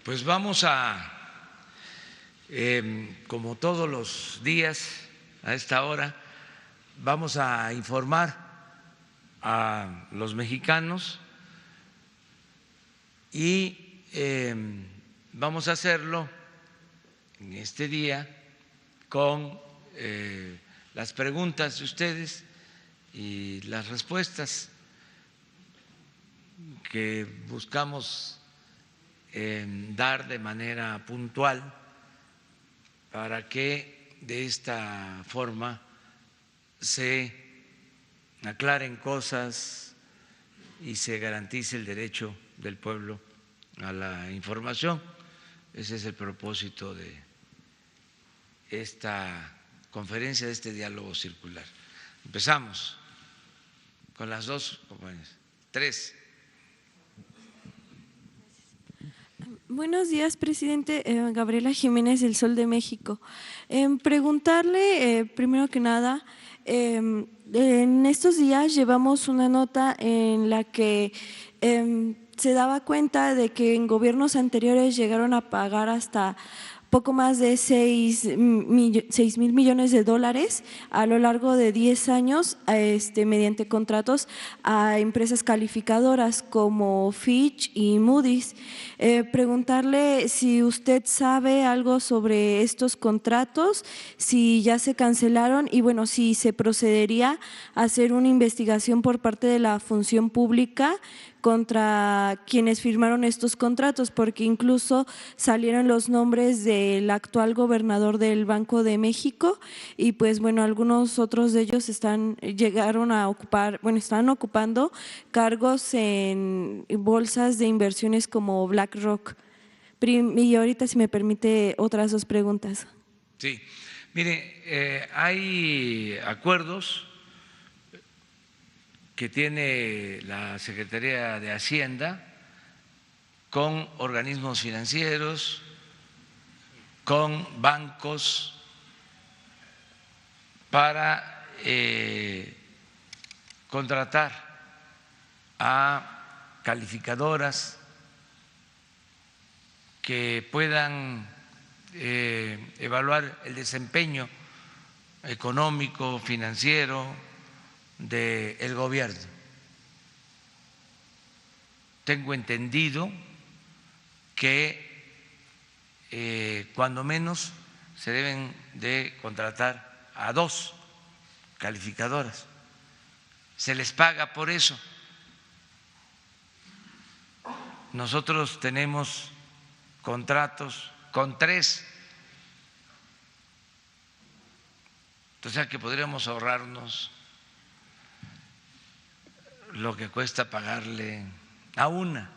Pues vamos como todos los días a esta hora, vamos a informar a los mexicanos y vamos a hacerlo en este día con las preguntas de ustedes y las respuestas que buscamos dar de manera puntual para que de esta forma se aclaren cosas y se garantice el derecho del pueblo a la información. Ese es el propósito de esta conferencia, de este diálogo circular. Empezamos con las dos compañeras. Tres. Buenos días, presidente. Gabriela Jiménez, del Sol de México. Preguntarle, primero que nada, en estos días llevamos una nota en la que se daba cuenta de que en gobiernos anteriores llegaron a pagar hasta poco más de 6 mil millones de dólares a lo largo de 10 años mediante contratos a empresas calificadoras como Fitch y Moody's. Preguntarle si usted sabe algo sobre estos contratos, si ya se cancelaron y bueno, si se procedería a hacer una investigación por parte de la función pública contra quienes firmaron estos contratos, porque incluso salieron los nombres del actual gobernador del Banco de México y pues bueno, algunos otros de ellos llegaron a ocupar, bueno, están ocupando cargos en bolsas de inversiones como BlackRock. Y ahorita, si me permite, otras dos preguntas. Sí, mire, hay acuerdos que tiene la Secretaría de Hacienda con organismos financieros, con bancos para contratar a calificadoras que puedan evaluar el desempeño económico, financiero del gobierno. Tengo entendido que cuando menos se deben de contratar a 2 calificadoras. Se les paga por eso. Nosotros tenemos contratos con 3. O sea que podríamos ahorrarnos lo que cuesta pagarle a una,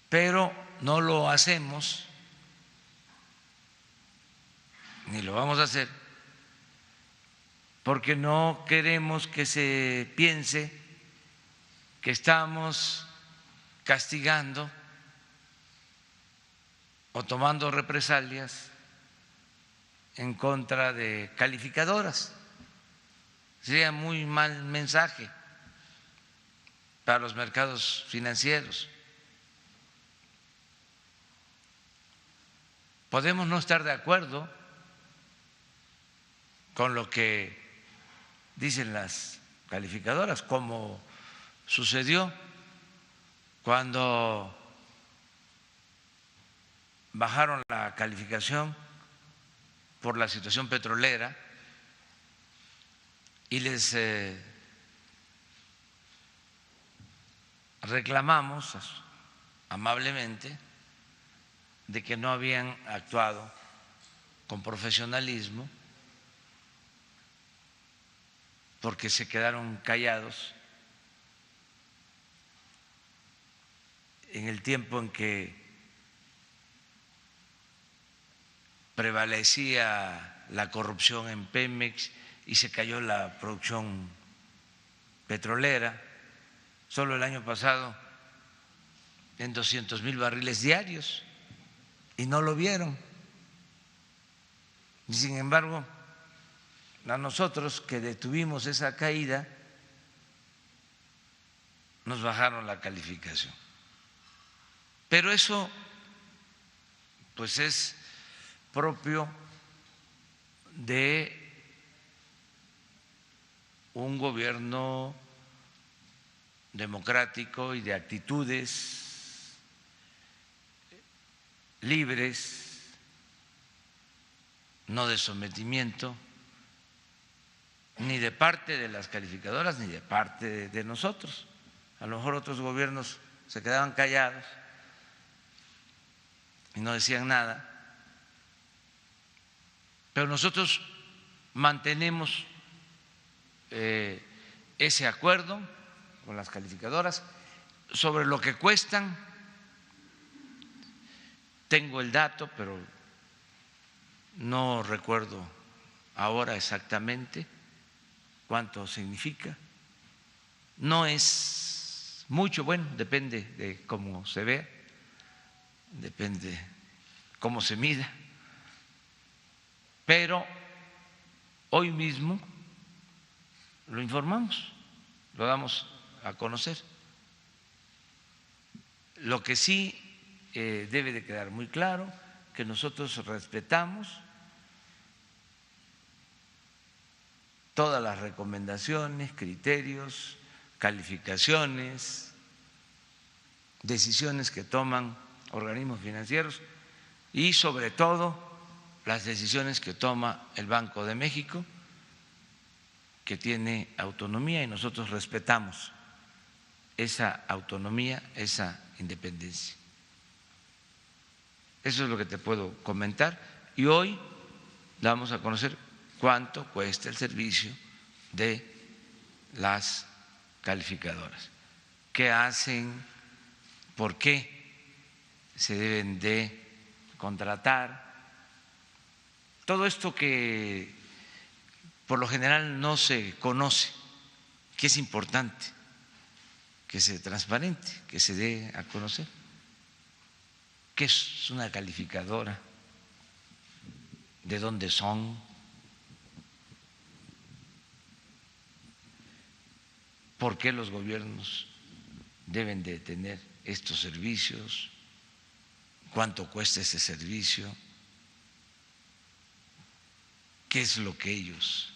pero no lo hacemos ni lo vamos a hacer porque no queremos que se piense que estamos castigando o tomando represalias en contra de calificadoras. Sería muy mal mensaje para los mercados financieros. Podemos no estar de acuerdo con lo que dicen las calificadoras, como sucedió cuando bajaron la calificación por la situación petrolera y les reclamamos amablemente de que no habían actuado con profesionalismo porque se quedaron callados en el tiempo en que prevalecía la corrupción en Pemex y se cayó la producción petrolera. Solo el año pasado en 200,000 barriles diarios y no lo vieron. Y sin embargo, a nosotros que detuvimos esa caída, nos bajaron la calificación. Pero eso pues es propio de un gobierno democrático y de actitudes libres, no de sometimiento, ni de parte de las calificadoras ni de parte de nosotros. A lo mejor otros gobiernos se quedaban callados y no decían nada, pero nosotros mantenemos ese acuerdo con las calificadoras sobre lo que cuestan. Tengo el dato, pero no recuerdo ahora exactamente cuánto significa. No es mucho, bueno, depende de cómo se vea, depende cómo se mida, pero hoy mismo lo informamos, lo damos a conocer. Lo que sí debe de quedar muy claro, que nosotros respetamos todas las recomendaciones, criterios, calificaciones, decisiones que toman organismos financieros y sobre todo las decisiones que toma el Banco de México, que tiene autonomía, y nosotros respetamos esa autonomía, esa independencia. Eso es lo que te puedo comentar, y hoy damos a conocer cuánto cuesta el servicio de las calificadoras, qué hacen, por qué se deben de contratar, todo esto que por lo general no se conoce, que es importante que se transparente, que se dé a conocer. ¿Qué es una calificadora? ¿De dónde son? ¿Por qué los gobiernos deben de tener estos servicios? ¿Cuánto cuesta ese servicio? ¿Qué es lo que ellos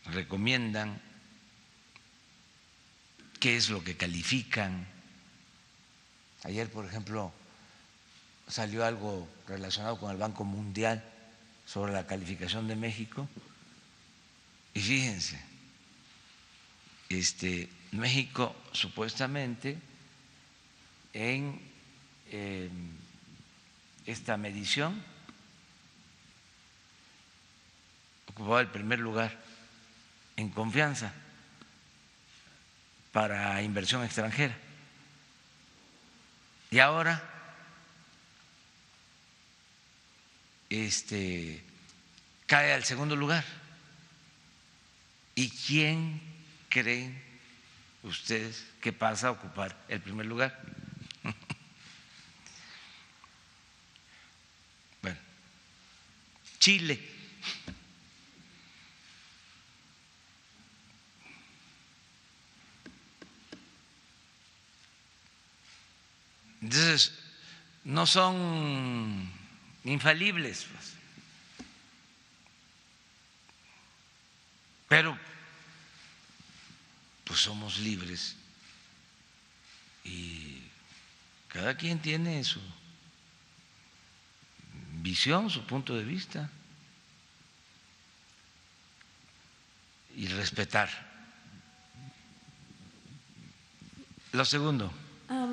recomiendan? ¿Qué es lo que califican? Ayer, por ejemplo, salió algo relacionado con el Banco Mundial sobre la calificación de México, y fíjense, México supuestamente en esta medición ocupaba el primer lugar en confianza para inversión extranjera, y ahora cae al segundo lugar. ¿Y quién creen ustedes que pasa a ocupar el primer lugar? Bueno, Chile. Entonces, no son infalibles, pues. Pero pues somos libres y cada quien tiene su visión, su punto de vista, y respetar. Lo segundo.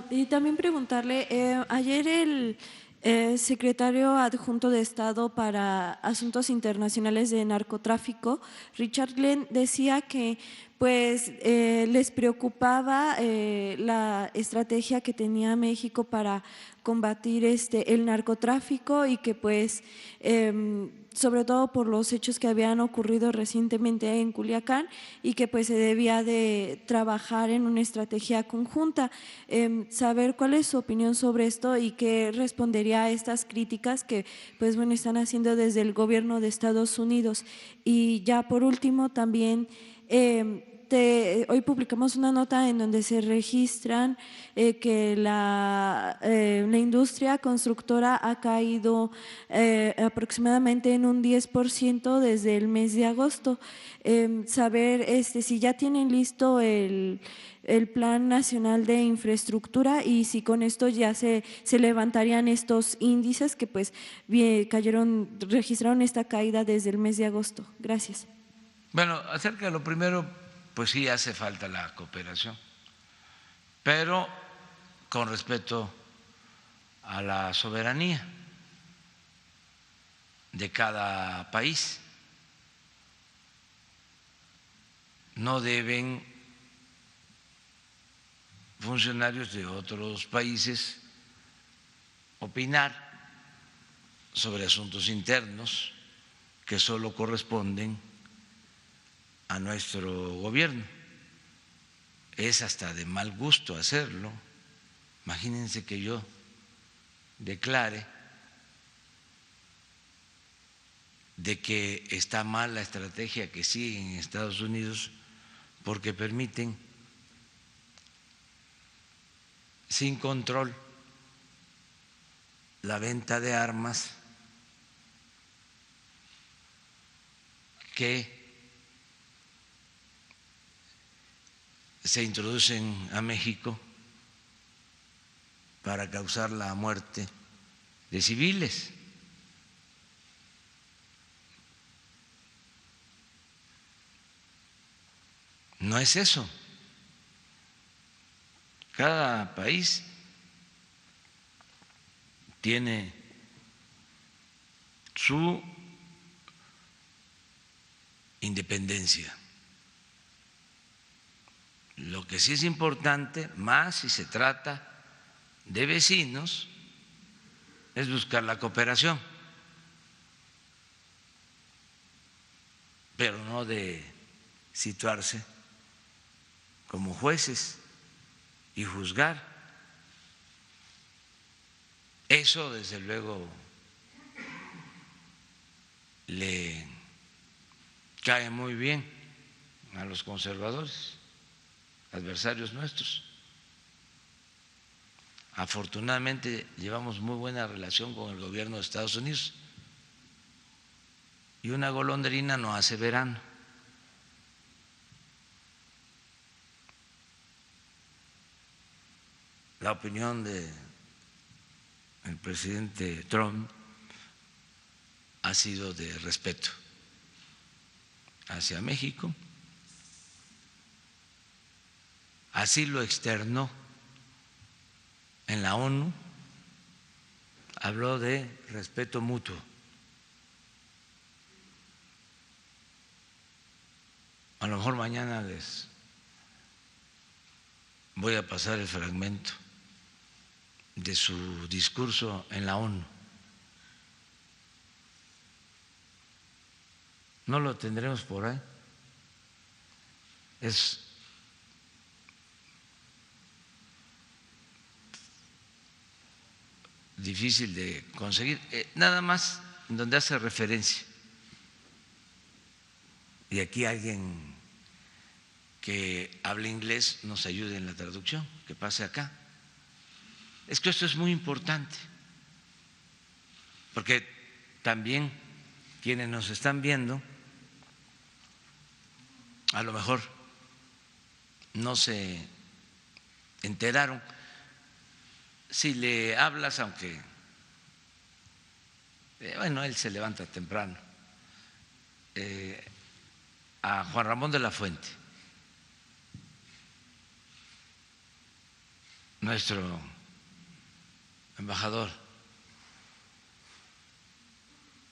Y también preguntarle, ayer el secretario adjunto de Estado para Asuntos Internacionales de Narcotráfico, Richard Glenn, decía que pues les preocupaba la estrategia que tenía México para combatir el narcotráfico, y que pues sobre todo por los hechos que habían ocurrido recientemente en Culiacán, y que pues se debía de trabajar en una estrategia conjunta. Saber cuál es su opinión sobre esto y qué respondería a estas críticas que pues bueno están haciendo desde el gobierno de Estados Unidos. Y ya por último también hoy publicamos una nota en donde se registran que la industria constructora ha caído aproximadamente en un 10% desde el mes de agosto. Saber si ya tienen listo el Plan Nacional de Infraestructura y si con esto ya se levantarían estos índices que pues registraron esta caída desde el mes de agosto. Gracias. Bueno, acerca de lo primero, pues sí hace falta la cooperación, pero con respeto a la soberanía de cada país. No deben funcionarios de otros países opinar sobre asuntos internos que solo corresponden a nuestro gobierno. Es hasta de mal gusto hacerlo. Imagínense que yo declare de que está mal la estrategia que siguen en Estados Unidos porque permiten sin control la venta de armas que se introducen a México para causar la muerte de civiles. No es eso. Cada país tiene su independencia. Lo que sí es importante, más si se trata de vecinos, es buscar la cooperación, pero no de situarse como jueces y juzgar. Eso, desde luego, le cae muy bien a los conservadores, adversarios nuestros. Afortunadamente llevamos muy buena relación con el gobierno de Estados Unidos y una golondrina no hace verano. La opinión del presidente Trump ha sido de respeto hacia México. Así lo externó en la ONU, habló de respeto mutuo. A lo mejor mañana les voy a pasar el fragmento de su discurso en la ONU. No lo tendremos por ahí. Es difícil de conseguir, nada más en donde hace referencia. Y aquí alguien que hable inglés nos ayude en la traducción, que pase acá. Es que esto es muy importante, porque también quienes nos están viendo a lo mejor no se enteraron. Si le hablas, aunque, bueno, él se levanta temprano, a Juan Ramón de la Fuente, nuestro embajador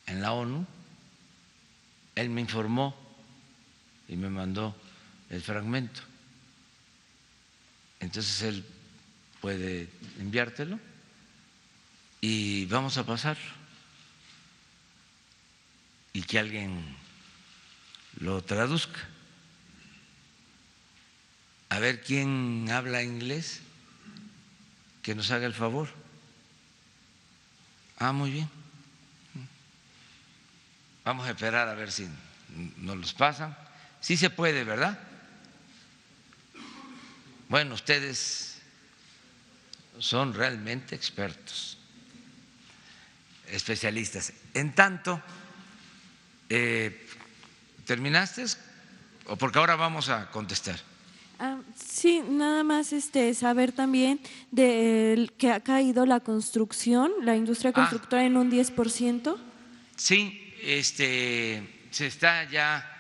en la ONU, él me informó y me mandó el fragmento. Entonces él puede enviártelo y vamos a pasarlo y que alguien lo traduzca. A ver quién habla inglés, que nos haga el favor. Muy bien. Vamos a esperar a ver si nos los pasan. Sí se puede, ¿verdad? Bueno, ustedes son realmente expertos, especialistas. En tanto, ¿terminaste? ¿O porque ahora vamos a contestar? Sí, nada más saber también que ha caído la construcción, la industria constructora en un 10%. Sí, se está ya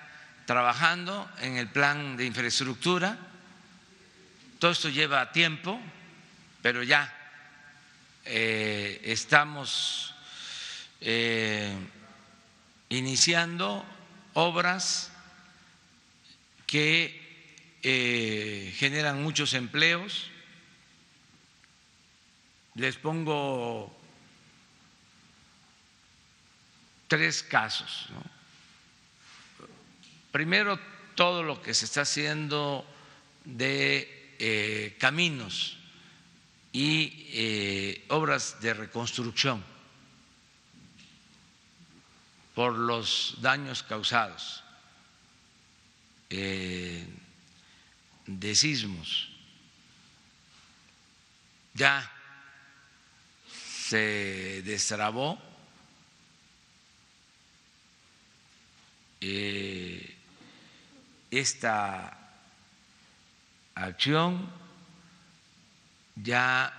trabajando en el plan de infraestructura. Todo esto lleva tiempo, pero ya estamos iniciando obras que generan muchos empleos. Les pongo 3 casos, ¿no? Primero, todo lo que se está haciendo de caminos y obras de reconstrucción por los daños causados de sismos. Ya se destrabó esta acción, ya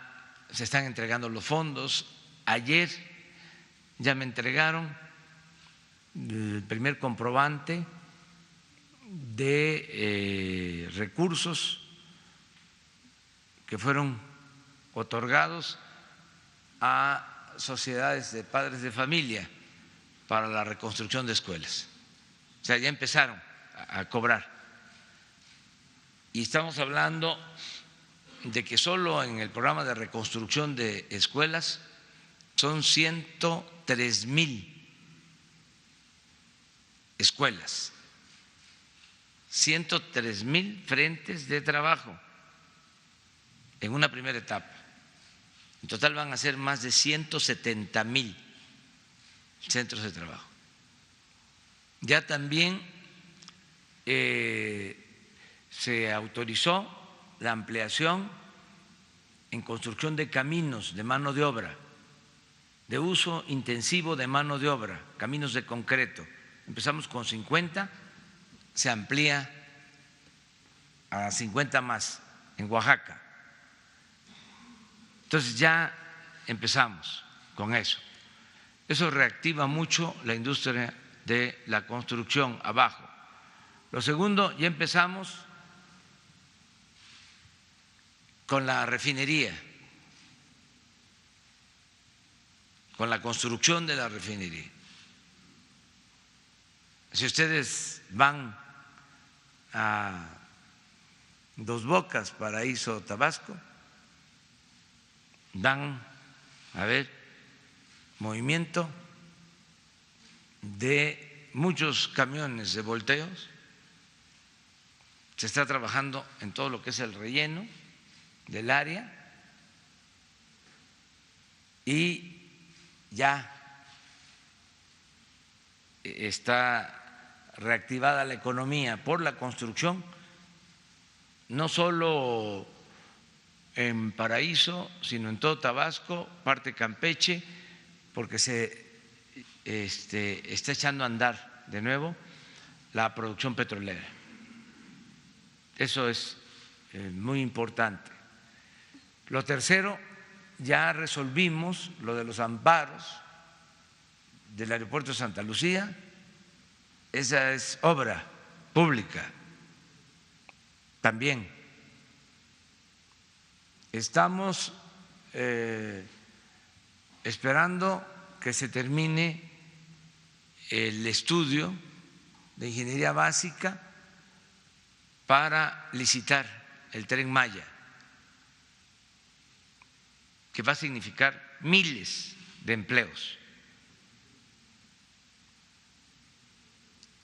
se están entregando los fondos. Ayer ya me entregaron el primer comprobante de recursos que fueron otorgados a sociedades de padres de familia para la reconstrucción de escuelas. O sea, ya empezaron a cobrar. Y estamos hablando de que solo en el programa de reconstrucción de escuelas son 103,000 escuelas, 103,000 frentes de trabajo en una primera etapa. En total van a ser más de 170,000 centros de trabajo. Ya también se autorizó la ampliación en construcción de caminos de mano de obra, de uso intensivo de mano de obra, caminos de concreto. Empezamos con 50, se amplía a 50 más en Oaxaca. Entonces ya empezamos con eso. Eso reactiva mucho la industria de la construcción abajo. Lo segundo, ya empezamos con la refinería, con la construcción de la refinería. Si ustedes van a Dos Bocas, Paraíso, Tabasco, van a ver movimiento de muchos camiones de volteos. Se está trabajando en todo lo que es el relleno del área y ya está reactivada la economía por la construcción, no solo en Paraíso, sino en todo Tabasco, parte Campeche, porque se está echando a andar de nuevo la producción petrolera. Eso es muy importante. Lo tercero, ya resolvimos lo de los amparos del aeropuerto de Santa Lucía. Esa es obra pública también. Estamos esperando que se termine el estudio de ingeniería básica para licitar el Tren Maya, que va a significar miles de empleos.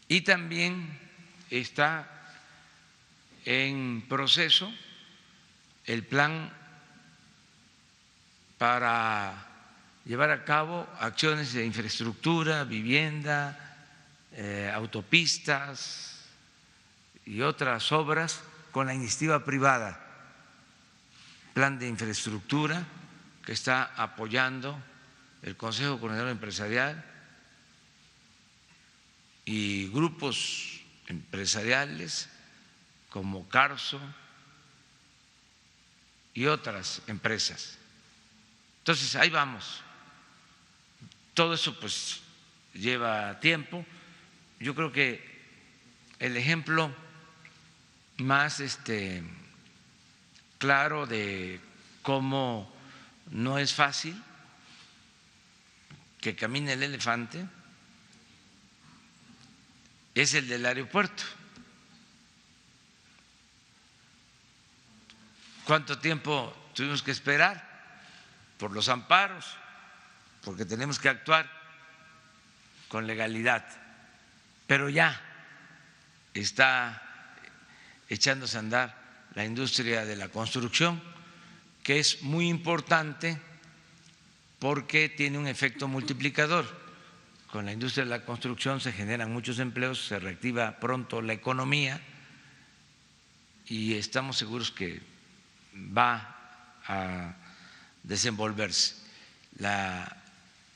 Y también está en proceso el plan para llevar a cabo acciones de infraestructura, vivienda, autopistas y otras obras con la iniciativa privada plan de infraestructura que está apoyando el Consejo Coordinador Empresarial y grupos empresariales como Carso y otras empresas. Entonces, ahí vamos. Todo eso pues lleva tiempo. Yo creo que el ejemplo más claro de cómo no es fácil que camine el elefante es el del aeropuerto. ¿Cuánto tiempo tuvimos que esperar por los amparos? Porque tenemos que actuar con legalidad, pero ya está echándose a andar la industria de la construcción, que es muy importante porque tiene un efecto multiplicador. Con la industria de la construcción se generan muchos empleos, se reactiva pronto la economía y estamos seguros que va a desenvolverse la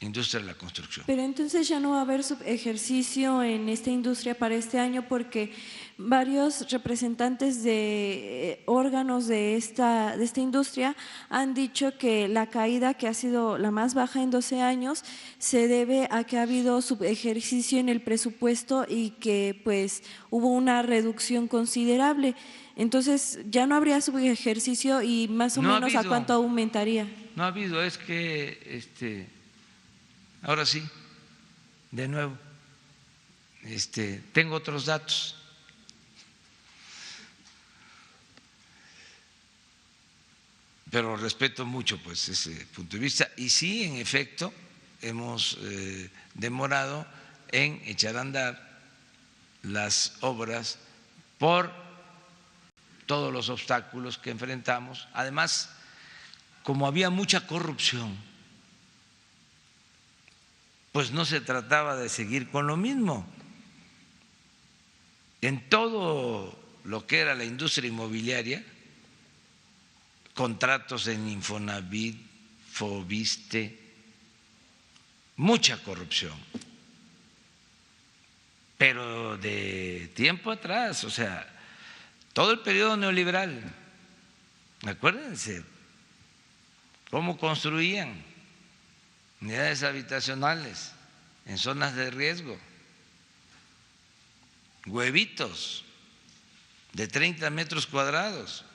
industria de la construcción. Pero entonces ya no va a haber subejercicio en esta industria para este año, porque varios representantes de órganos de esta industria han dicho que la caída, que ha sido la más baja en 12 años, se debe a que ha habido subejercicio en el presupuesto y que pues hubo una reducción considerable. Entonces ya no habría subejercicio y más o menos ¿a cuánto aumentaría? No ha habido, es que ahora sí, de nuevo, tengo otros datos. Pero respeto mucho pues ese punto de vista y sí, en efecto, hemos demorado en echar a andar las obras por todos los obstáculos que enfrentamos. Además, como había mucha corrupción, pues no se trataba de seguir con lo mismo. En todo lo que era la industria inmobiliaria, contratos en Infonavit, Foviste, mucha corrupción, pero de tiempo atrás, o sea, todo el periodo neoliberal. Acuérdense cómo construían unidades habitacionales en zonas de riesgo, huevitos de 30 metros cuadrados,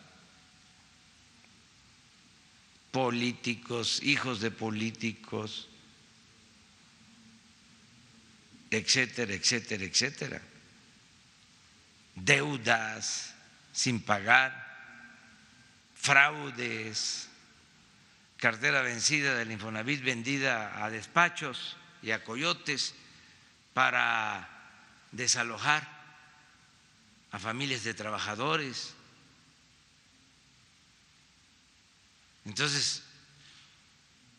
políticos, hijos de políticos, etcétera, etcétera, etcétera, deudas sin pagar, fraudes, cartera vencida del Infonavit vendida a despachos y a coyotes para desalojar a familias de trabajadores. Entonces,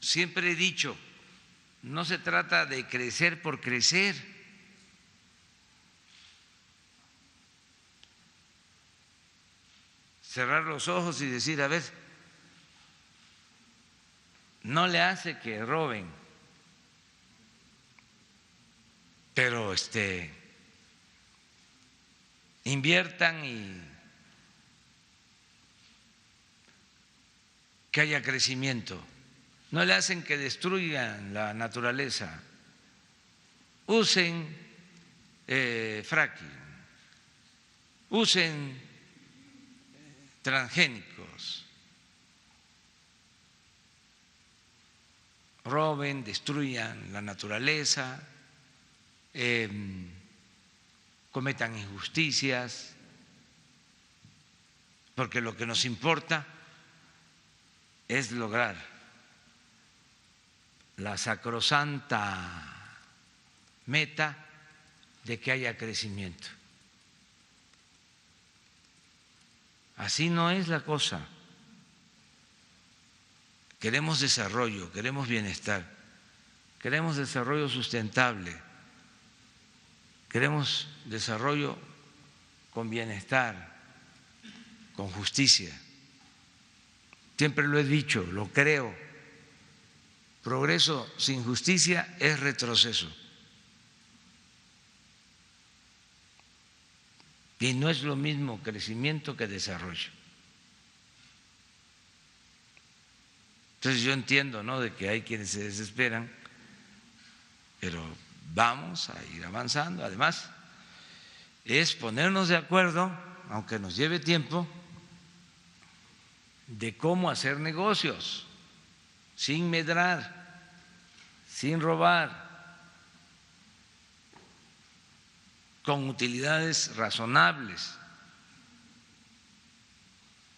siempre he dicho, no se trata de crecer por crecer. Cerrar los ojos y decir, a ver, no le hace que roben, pero inviertan y que haya crecimiento. No le hacen que destruyan la naturaleza. Usen fracking, usen transgénicos, roben, destruyan la naturaleza, cometan injusticias, porque lo que nos importa es lograr la sacrosanta meta de que haya crecimiento. Así no es la cosa. Queremos desarrollo, queremos bienestar, queremos desarrollo sustentable, queremos desarrollo con bienestar, con justicia. siempre lo he dicho, lo creo, progreso sin justicia es retroceso. Y no es lo mismo crecimiento que desarrollo. Entonces yo entiendo, ¿no?, de que hay quienes se desesperan, pero vamos a ir avanzando. Además, es ponernos de acuerdo, aunque nos lleve tiempo, de cómo hacer negocios sin medrar, sin robar, con utilidades razonables.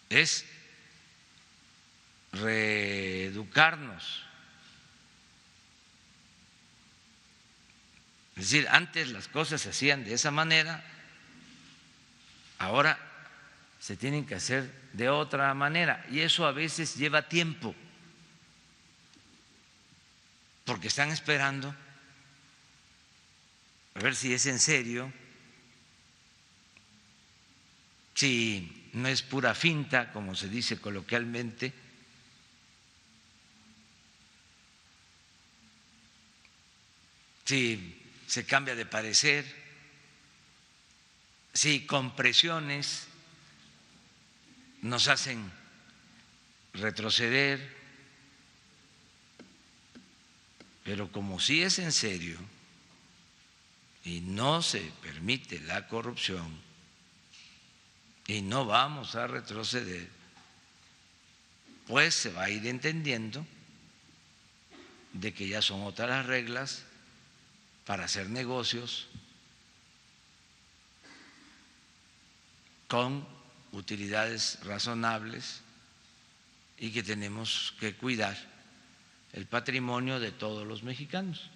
Es reeducarnos. Es decir, antes las cosas se hacían de esa manera, ahora se tienen que hacer de otra manera, y eso a veces lleva tiempo, porque están esperando a ver si es en serio, si no es pura finta, como se dice coloquialmente, si se cambia de parecer, si con presiones nos hacen retroceder, pero como sí es en serio y no se permite la corrupción y no vamos a retroceder, pues se va a ir entendiendo de que ya son otras las reglas para hacer negocios con utilidades razonables y que tenemos que cuidar el patrimonio de todos los mexicanos.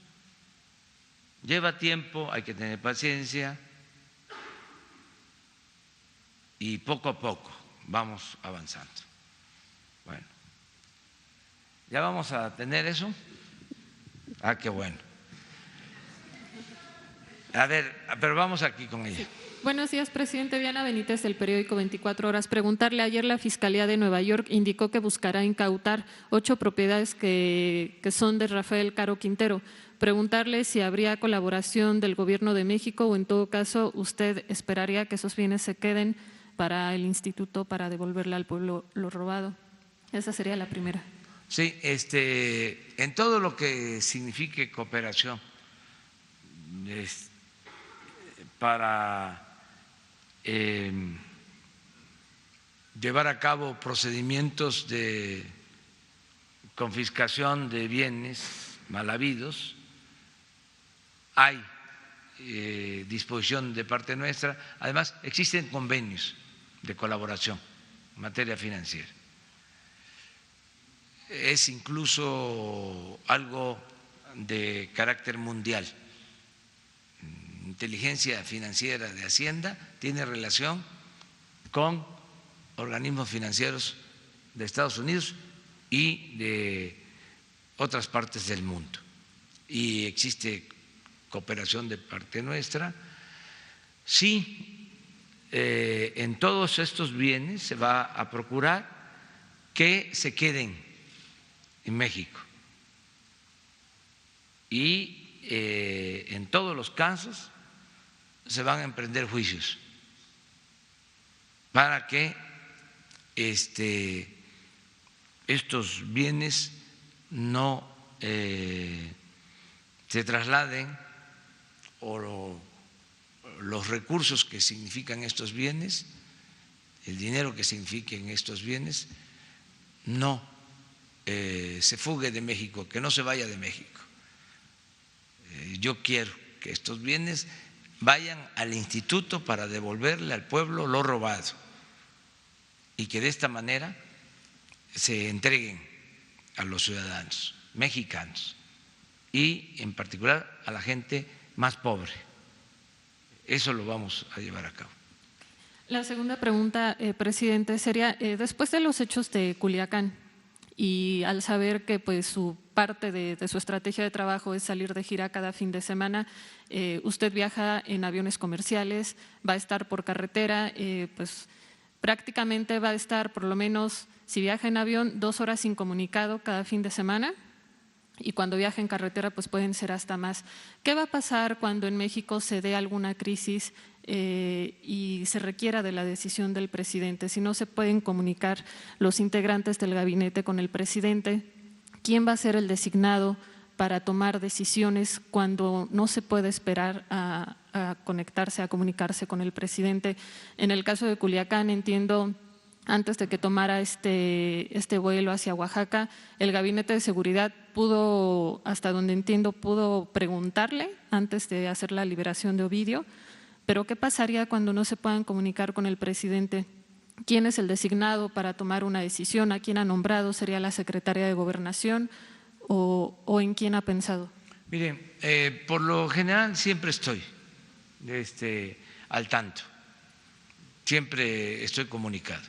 Lleva tiempo, hay que tener paciencia y poco a poco vamos avanzando. Bueno, ¿ya vamos a tener eso? Ah, qué bueno. A ver, pero vamos aquí con ella. Sí. Buenos días, presidente. Diana Benítez, del periódico 24 Horas. Preguntarle, ayer la Fiscalía de Nueva York indicó que buscará incautar 8 propiedades que son de Rafael Caro Quintero. Preguntarle si habría colaboración del Gobierno de México o en todo caso usted esperaría que esos bienes se queden para el instituto para devolverle al pueblo lo robado. Esa sería la primera. Sí, en todo lo que signifique cooperación para llevar a cabo procedimientos de confiscación de bienes mal habidos, hay disposición de parte nuestra. Además, existen convenios de colaboración en materia financiera. Es incluso algo de carácter mundial. Inteligencia financiera de Hacienda tiene relación con organismos financieros de Estados Unidos y de otras partes del mundo. Y existe cooperación de parte nuestra. Sí, en todos estos bienes se va a procurar que se queden en México. Y en todos los casos se van a emprender juicios para que estos bienes no se trasladen, o los recursos que significan estos bienes, el dinero que signifiquen estos bienes, no se fugue de México, que no se vaya de México. Yo quiero que estos bienes vayan al instituto para devolverle al pueblo lo robado y que de esta manera se entreguen a los ciudadanos mexicanos y en particular a la gente más pobre. Eso lo vamos a llevar a cabo. La segunda pregunta, presidente, sería después de los hechos de Culiacán y al saber que pues su parte de su estrategia de trabajo es salir de gira cada fin de semana, usted viaja en aviones comerciales, va a estar por carretera, pues prácticamente va a estar, por lo menos si viaja en avión, 2 horas incomunicado cada fin de semana, y cuando viaja en carretera pues pueden ser hasta más. ¿Qué va a pasar cuando en México se dé alguna crisis y se requiera de la decisión del presidente? Si no se pueden comunicar los integrantes del gabinete con el presidente, ¿quién va a ser el designado para tomar decisiones cuando no se puede esperar a conectarse, a comunicarse con el presidente? En el caso de Culiacán, entiendo, antes de que tomara este vuelo hacia Oaxaca, el Gabinete de Seguridad pudo, hasta donde entiendo, pudo preguntarle antes de hacer la liberación de Ovidio, pero ¿qué pasaría cuando no se puedan comunicar con el presidente? ¿Quién es el designado para tomar una decisión? ¿A quién ha nombrado? ¿Sería la Secretaría de Gobernación o en quién ha pensado? Miren, por lo general siempre estoy al tanto, siempre estoy comunicado.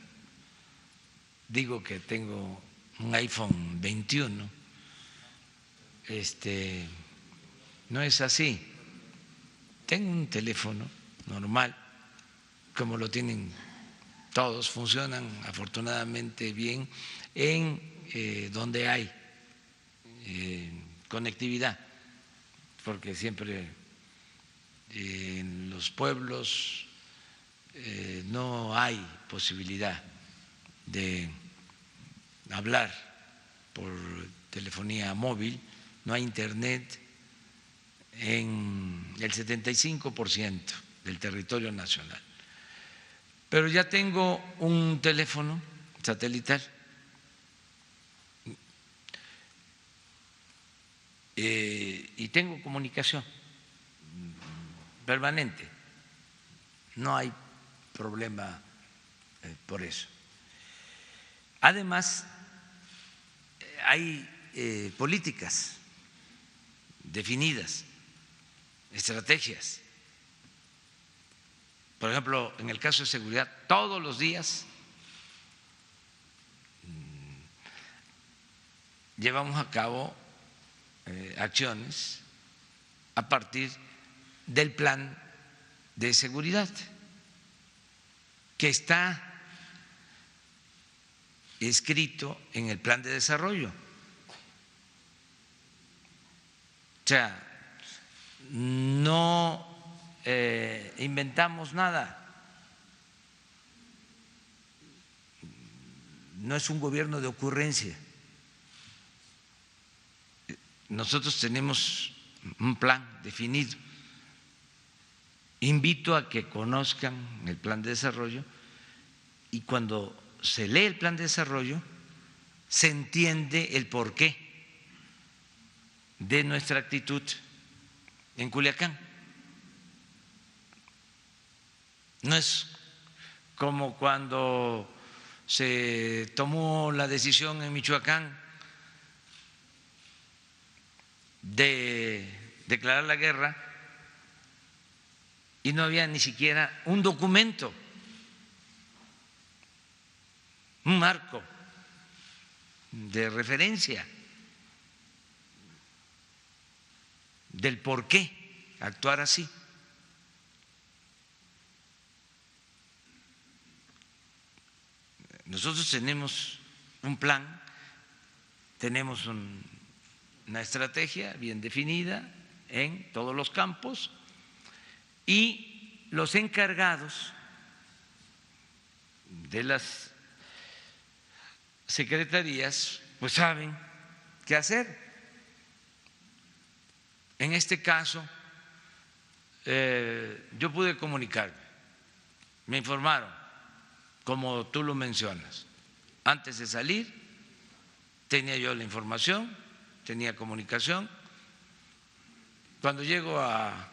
Digo que tengo un iPhone 21, no es así. Tengo un teléfono normal, como lo tienen todos, funcionan afortunadamente bien en donde hay conectividad, porque siempre en los pueblos no hay posibilidad de hablar por telefonía móvil, no hay internet en el 75% del territorio nacional. Pero ya tengo un teléfono satelital y tengo comunicación permanente, no hay problema por eso. Además, hay políticas definidas, estrategias. Por ejemplo, en el caso de seguridad, todos los días llevamos a cabo acciones a partir del plan de seguridad que está escrito en el plan de desarrollo. O sea, no inventamos nada. No es un gobierno de ocurrencia. Nosotros tenemos un plan definido. Invito a que conozcan el plan de desarrollo y cuando se lee el plan de desarrollo se entiende el porqué de nuestra actitud en Culiacán. No es como cuando se tomó la decisión en Michoacán de declarar la guerra y no había ni siquiera un documento, un marco de referencia del por qué actuar así. Nosotros tenemos un plan, tenemos una estrategia bien definida en todos los campos y los encargados de las secretarías pues saben qué hacer. En este caso yo pude comunicarme, me informaron, como tú lo mencionas, antes de salir tenía yo la información, tenía comunicación. Cuando llego a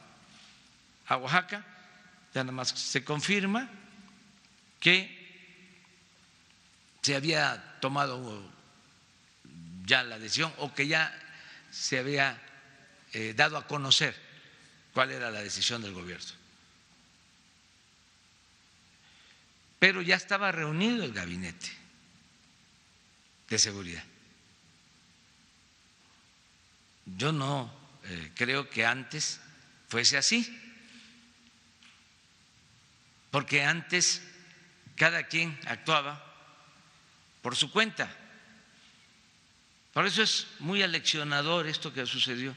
Oaxaca, ya nada más se confirma que se había tomado ya la decisión o que ya se había dado a conocer cuál era la decisión del gobierno. Pero ya estaba reunido el gabinete de seguridad. Yo no creo que antes fuese así, porque antes cada quien actuaba por su cuenta. Por eso es muy aleccionador esto que sucedió.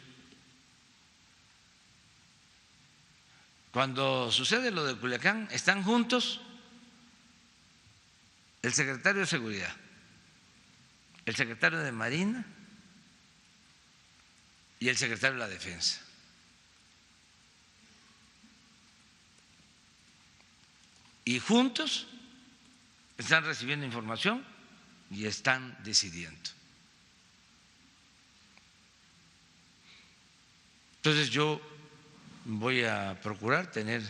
Cuando sucede lo de Culiacán, están juntos el secretario de Seguridad, el secretario de Marina y el secretario de la Defensa. Y juntos están recibiendo información y están decidiendo. Entonces yo voy a procurar tener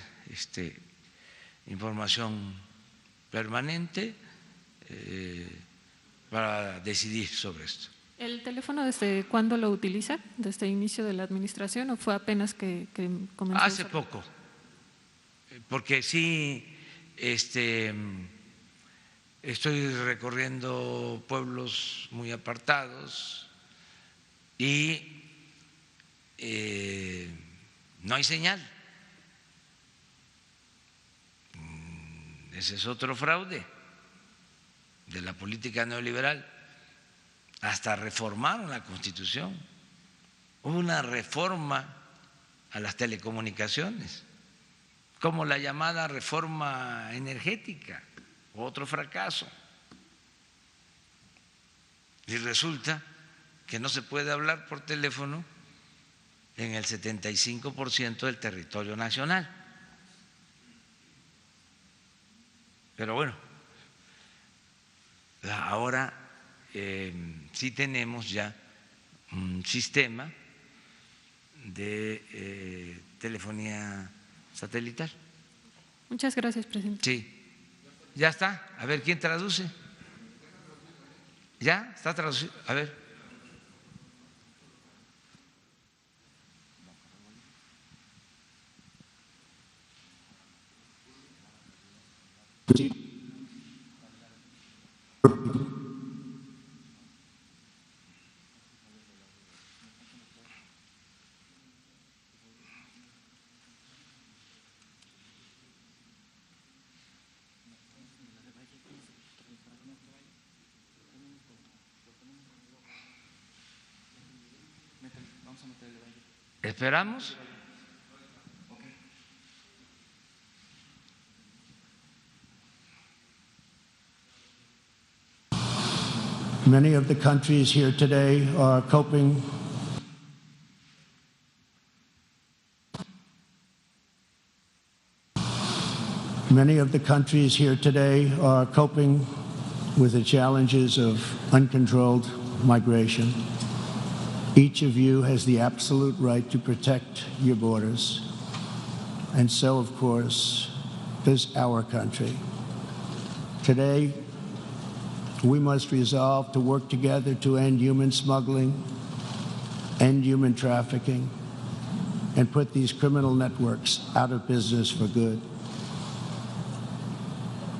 información permanente para decidir sobre esto. ¿El teléfono desde cuándo lo utiliza? ¿Desde el inicio de la administración o fue apenas que comenzó? Hace poco, porque sí estoy recorriendo pueblos muy apartados y no hay señal. Ese es otro fraude de la política neoliberal. Hasta reformaron la Constitución. Hubo una reforma a las telecomunicaciones, como la llamada reforma energética, otro fracaso. Y resulta que no se puede hablar por teléfono en el 75% del territorio nacional. Pero bueno, ahora sí tenemos ya un sistema de telefonía satelital. Muchas gracias, presidente. Sí, ya está. A ver, ¿quién traduce? ¿Ya está traducido? A ver. ¿Esperamos? Many of the countries here today are coping with the challenges of uncontrolled migration. Each of you has the absolute right to protect your borders. And so, of course, does our country. Today, we must resolve to work together to end human smuggling, end human trafficking, and put these criminal networks out of business for good.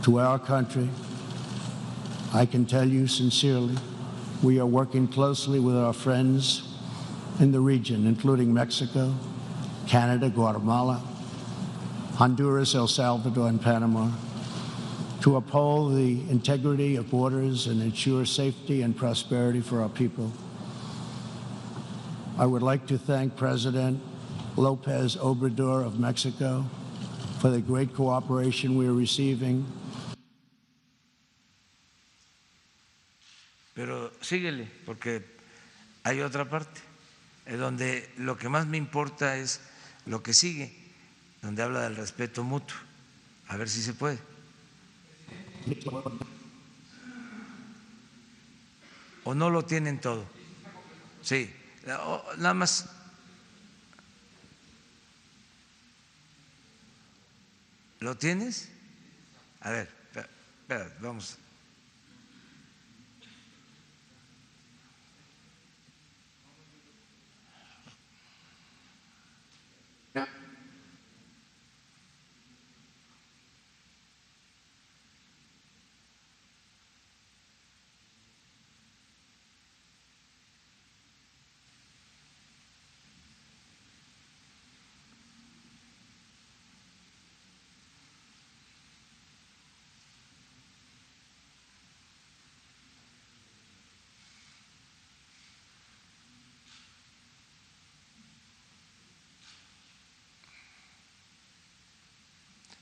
To our country, I can tell you sincerely, we are working closely with our friends in the region, including Mexico, Canada, Guatemala, Honduras, El Salvador, and Panama, to uphold the integrity of borders and ensure safety and prosperity for our people. I would like to thank President López Obrador of Mexico for the great cooperation we are receiving. Pero síguele, porque hay otra parte, donde lo que más me importa es lo que sigue, donde habla del respeto mutuo. A ver si se puede. ¿O no lo tienen todo? Sí, nada más. ¿Lo tienes? A ver, espera, vamos.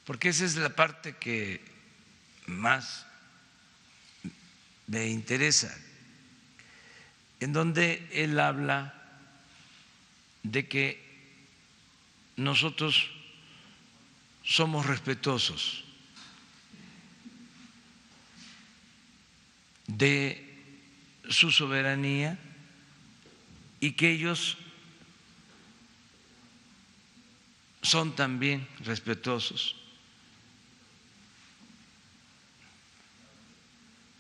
porque esa es la parte que más me interesa, en donde él habla de que nosotros somos respetuosos de su soberanía y que ellos son también respetuosos.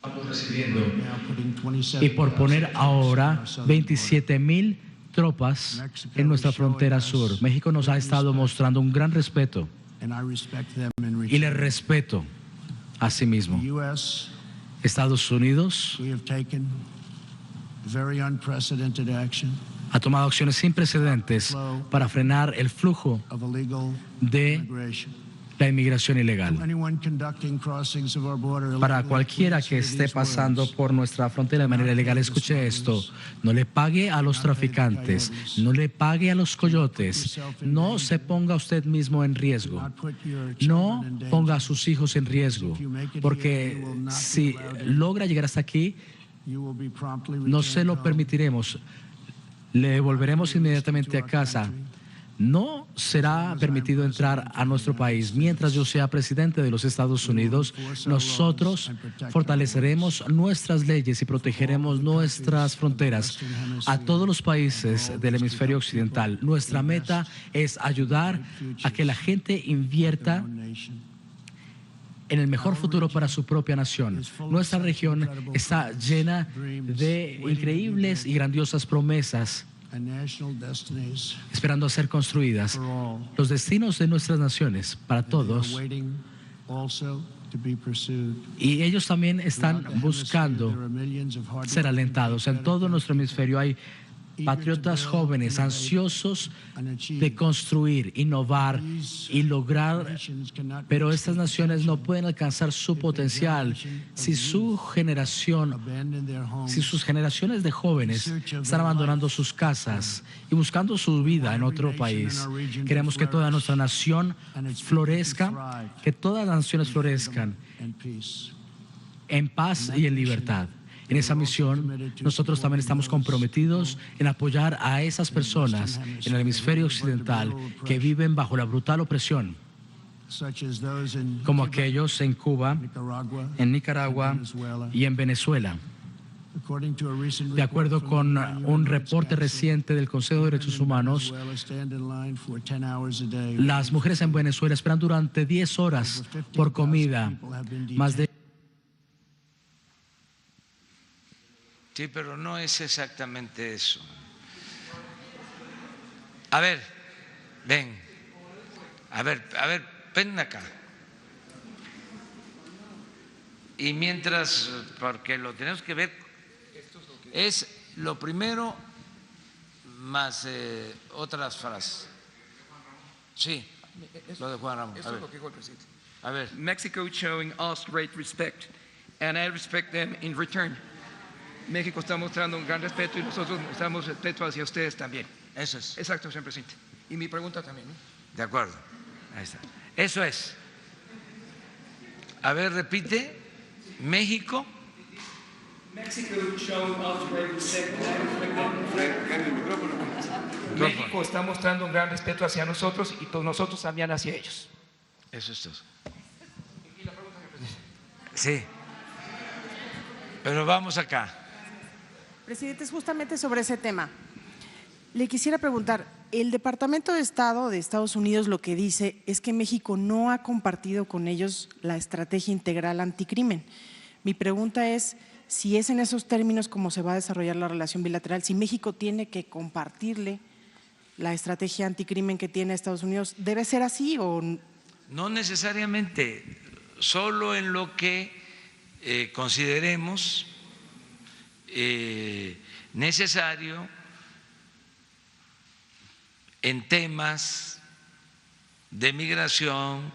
Estamos recibiendo y por poner ahora 27,000 tropas en nuestra frontera sur. México nos ha estado mostrando un gran respeto y le respeto a sí mismo. Estados Unidos ha tomado acciones sin precedentes para frenar el flujo de la inmigración ilegal. Para cualquiera que esté pasando por nuestra frontera de manera ilegal, escuche esto: no le pague a los traficantes, no le pague a los coyotes, no se ponga usted mismo en riesgo, no ponga a sus hijos en riesgo, porque si logra llegar hasta aquí, no se lo permitiremos, le devolveremos inmediatamente a casa. No será permitido entrar a nuestro país. Mientras yo sea presidente de los Estados Unidos, nosotros fortaleceremos nuestras leyes y protegeremos nuestras fronteras a todos los países del hemisferio occidental. Nuestra meta es ayudar a que la gente invierta en el mejor futuro para su propia nación. Nuestra región está llena de increíbles y grandiosas promesas esperando a ser construidas. Los destinos de nuestras naciones para todos, y ellos también están buscando ser alentados. En todo nuestro hemisferio hay patriotas jóvenes ansiosos de construir, innovar y lograr, pero estas naciones no pueden alcanzar su potencial si sus generaciones de jóvenes están abandonando sus casas y buscando su vida en otro país. Queremos que toda nuestra nación florezca, que todas las naciones florezcan en paz y en libertad. En esa misión, nosotros también estamos comprometidos en apoyar a esas personas en el hemisferio occidental que viven bajo la brutal opresión, como aquellos en Cuba, en Nicaragua y en Venezuela. De acuerdo con un reporte reciente del Consejo de Derechos Humanos, las mujeres en Venezuela esperan durante 10 horas por comida. Más de Sí, pero no es exactamente eso. A ver, ven. A ver, ven acá. Y mientras, porque lo tenemos que ver, es lo primero más otras frases. Sí, lo de Juan Ramón. Eso es lo que dijo el presidente. A ver. Mexico showing us great respect, and I respect them in return. México está mostrando un gran respeto y nosotros mostramos respeto hacia ustedes también. Eso es. Exacto, señor presidente. Y mi pregunta también, ¿no? De acuerdo. Ahí está. Eso es. A ver, repite. México. Mexico showing us great respect, and I respect them. México está mostrando un gran respeto hacia nosotros y todos nosotros también hacia ellos. Eso es todo. Sí. Pero vamos acá. Presidente, es justamente sobre ese tema. Le quisiera preguntar, el Departamento de Estado de Estados Unidos lo que dice es que México no ha compartido con ellos la estrategia integral anticrimen. Mi pregunta es si es en esos términos como se va a desarrollar la relación bilateral, si México tiene que compartirle la estrategia anticrimen que tiene Estados Unidos, ¿debe ser así o...? No necesariamente, solo en lo que consideremos necesario en temas de migración,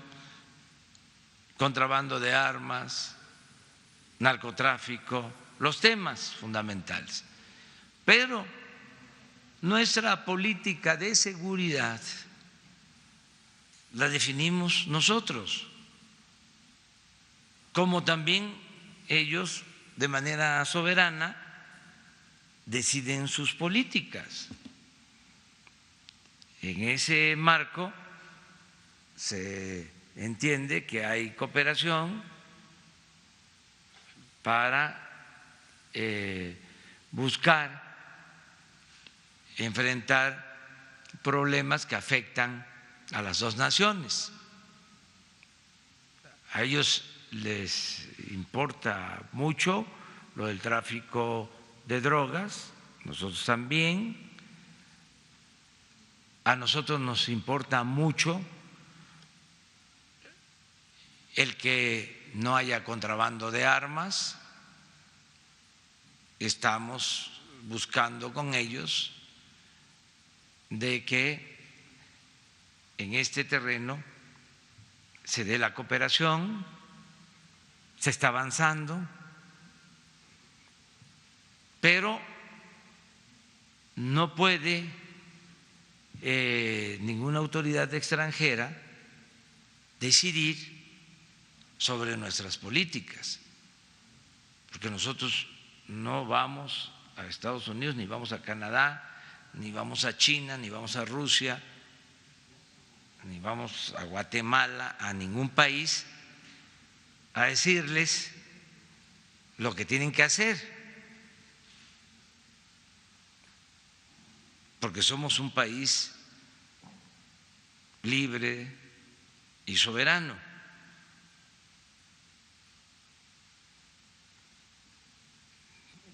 contrabando de armas, narcotráfico, los temas fundamentales. Pero nuestra política de seguridad la definimos nosotros, como también ellos de manera soberana deciden sus políticas. En ese marco se entiende que hay cooperación para buscar enfrentar problemas que afectan a las dos naciones. A ellos les importa mucho lo del tráfico de drogas, nosotros también. A nosotros nos importa mucho el que no haya contrabando de armas. Estamos buscando con ellos de que en este terreno se dé la cooperación, se está avanzando, pero no puede ninguna autoridad extranjera decidir sobre nuestras políticas, porque nosotros no vamos a Estados Unidos, ni vamos a Canadá, ni vamos a China, ni vamos a Rusia, ni vamos a Guatemala, a ningún país, a decirles lo que tienen que hacer, porque somos un país libre y soberano.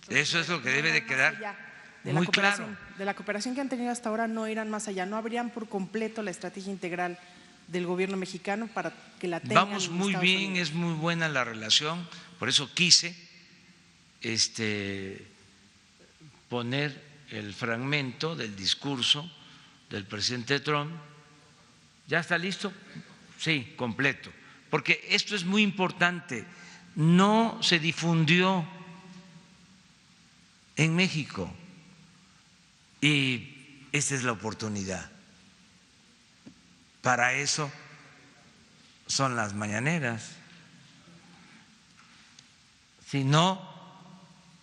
Eso es lo que debe de quedar muy claro. De la cooperación que han tenido hasta ahora no irán más allá, no abrían por completo la estrategia integral del gobierno mexicano para que la tengan. Vamos muy bien, es muy buena la relación, por eso quise poner el fragmento del discurso del presidente Trump. ¿Ya está listo? Sí, completo, porque esto es muy importante, no se difundió en México y esta es la oportunidad. Para eso son las mañaneras. Si no,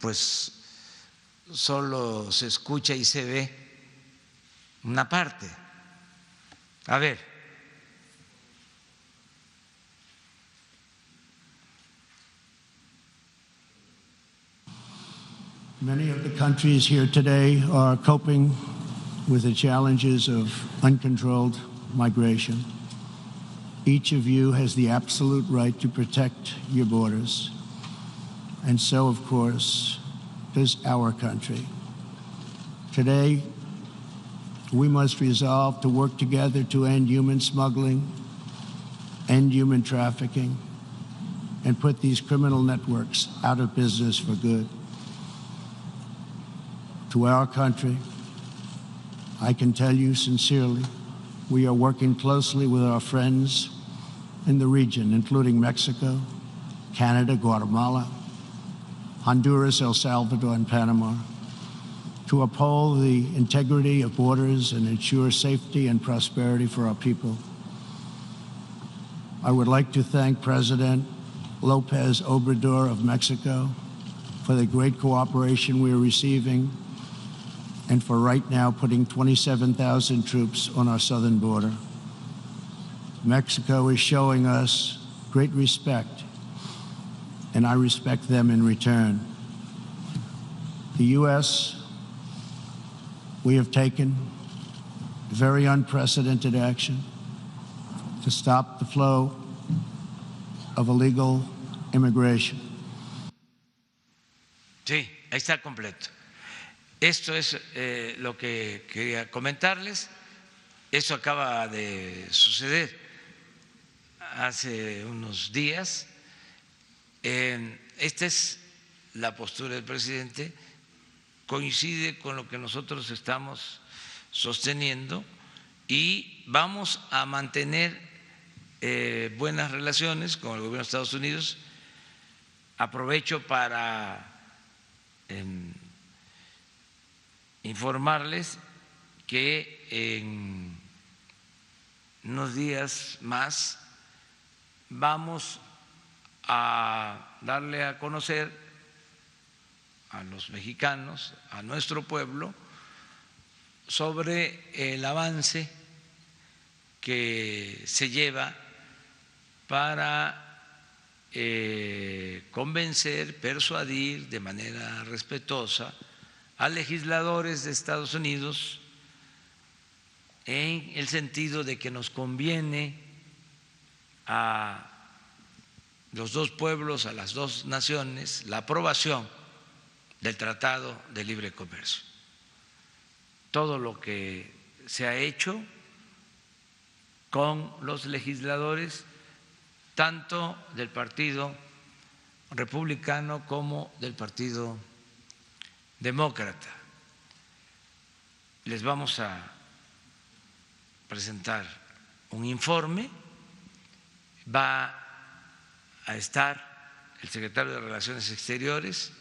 pues solo se escucha y se ve una parte. A ver. Many of the countries here today are coping with the challenges of uncontrolled migration. Each of you has the absolute right to protect your borders. And so, of course, does our country. Today, we must resolve to work together to end human smuggling, end human trafficking, and put these criminal networks out of business for good. To our country, I can tell you sincerely, we are working closely with our friends in the region, including Mexico, Canada, Guatemala, Honduras, El Salvador, and Panama, to uphold the integrity of borders and ensure safety and prosperity for our people. I would like to thank President Lopez Obrador of Mexico for the great cooperation we are receiving and for right now putting 27,000 troops on our southern border. Mexico is showing us great respect, and I respect them in return. The U.S., we have taken very unprecedented action to stop the flow of illegal immigration. Sí, ahí está completo. Esto es lo que quería comentarles. Esto acaba de suceder hace unos días. Esta es la postura del presidente, coincide con lo que nosotros estamos sosteniendo y vamos a mantener buenas relaciones con el gobierno de Estados Unidos. Aprovecho para informarles que en unos días más vamos a darle a conocer a los mexicanos, a nuestro pueblo, sobre el avance que se lleva para convencer, persuadir de manera respetuosa a legisladores de Estados Unidos en el sentido de que nos conviene a los dos pueblos, a las dos naciones, la aprobación del Tratado de Libre Comercio. Todo lo que se ha hecho con los legisladores, tanto del Partido Republicano como del Partido Demócrata. Les vamos a presentar un informe, va a estar el secretario de Relaciones Exteriores,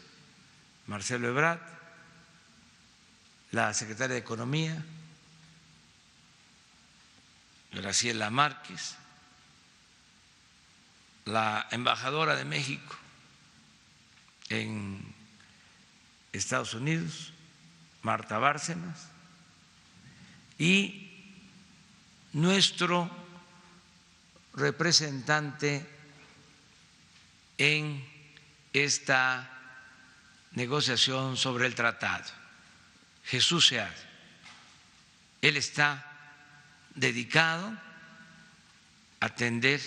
Marcelo Ebrard, la secretaria de Economía, Graciela Márquez, la embajadora de México en Estados Unidos, Marta Bárcenas, y nuestro representante en esta negociación sobre el tratado, Jesús Seade. Él está dedicado a atender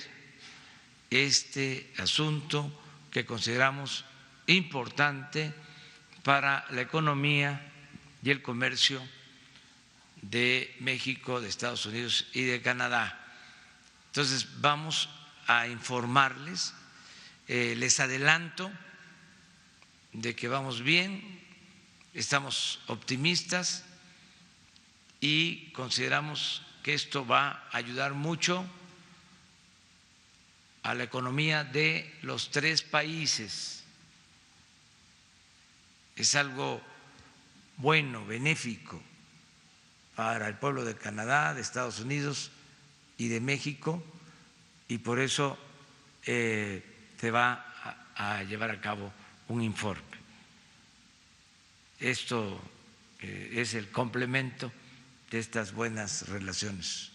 este asunto que consideramos importante para la economía y el comercio de México, de Estados Unidos y de Canadá. Entonces vamos a informarles, les adelanto de que vamos bien, estamos optimistas y consideramos que esto va a ayudar mucho a la economía de los tres países. Es algo bueno, benéfico para el pueblo de Canadá, de Estados Unidos y de México, y por eso se va a llevar a cabo un informe. Esto es el complemento de estas buenas relaciones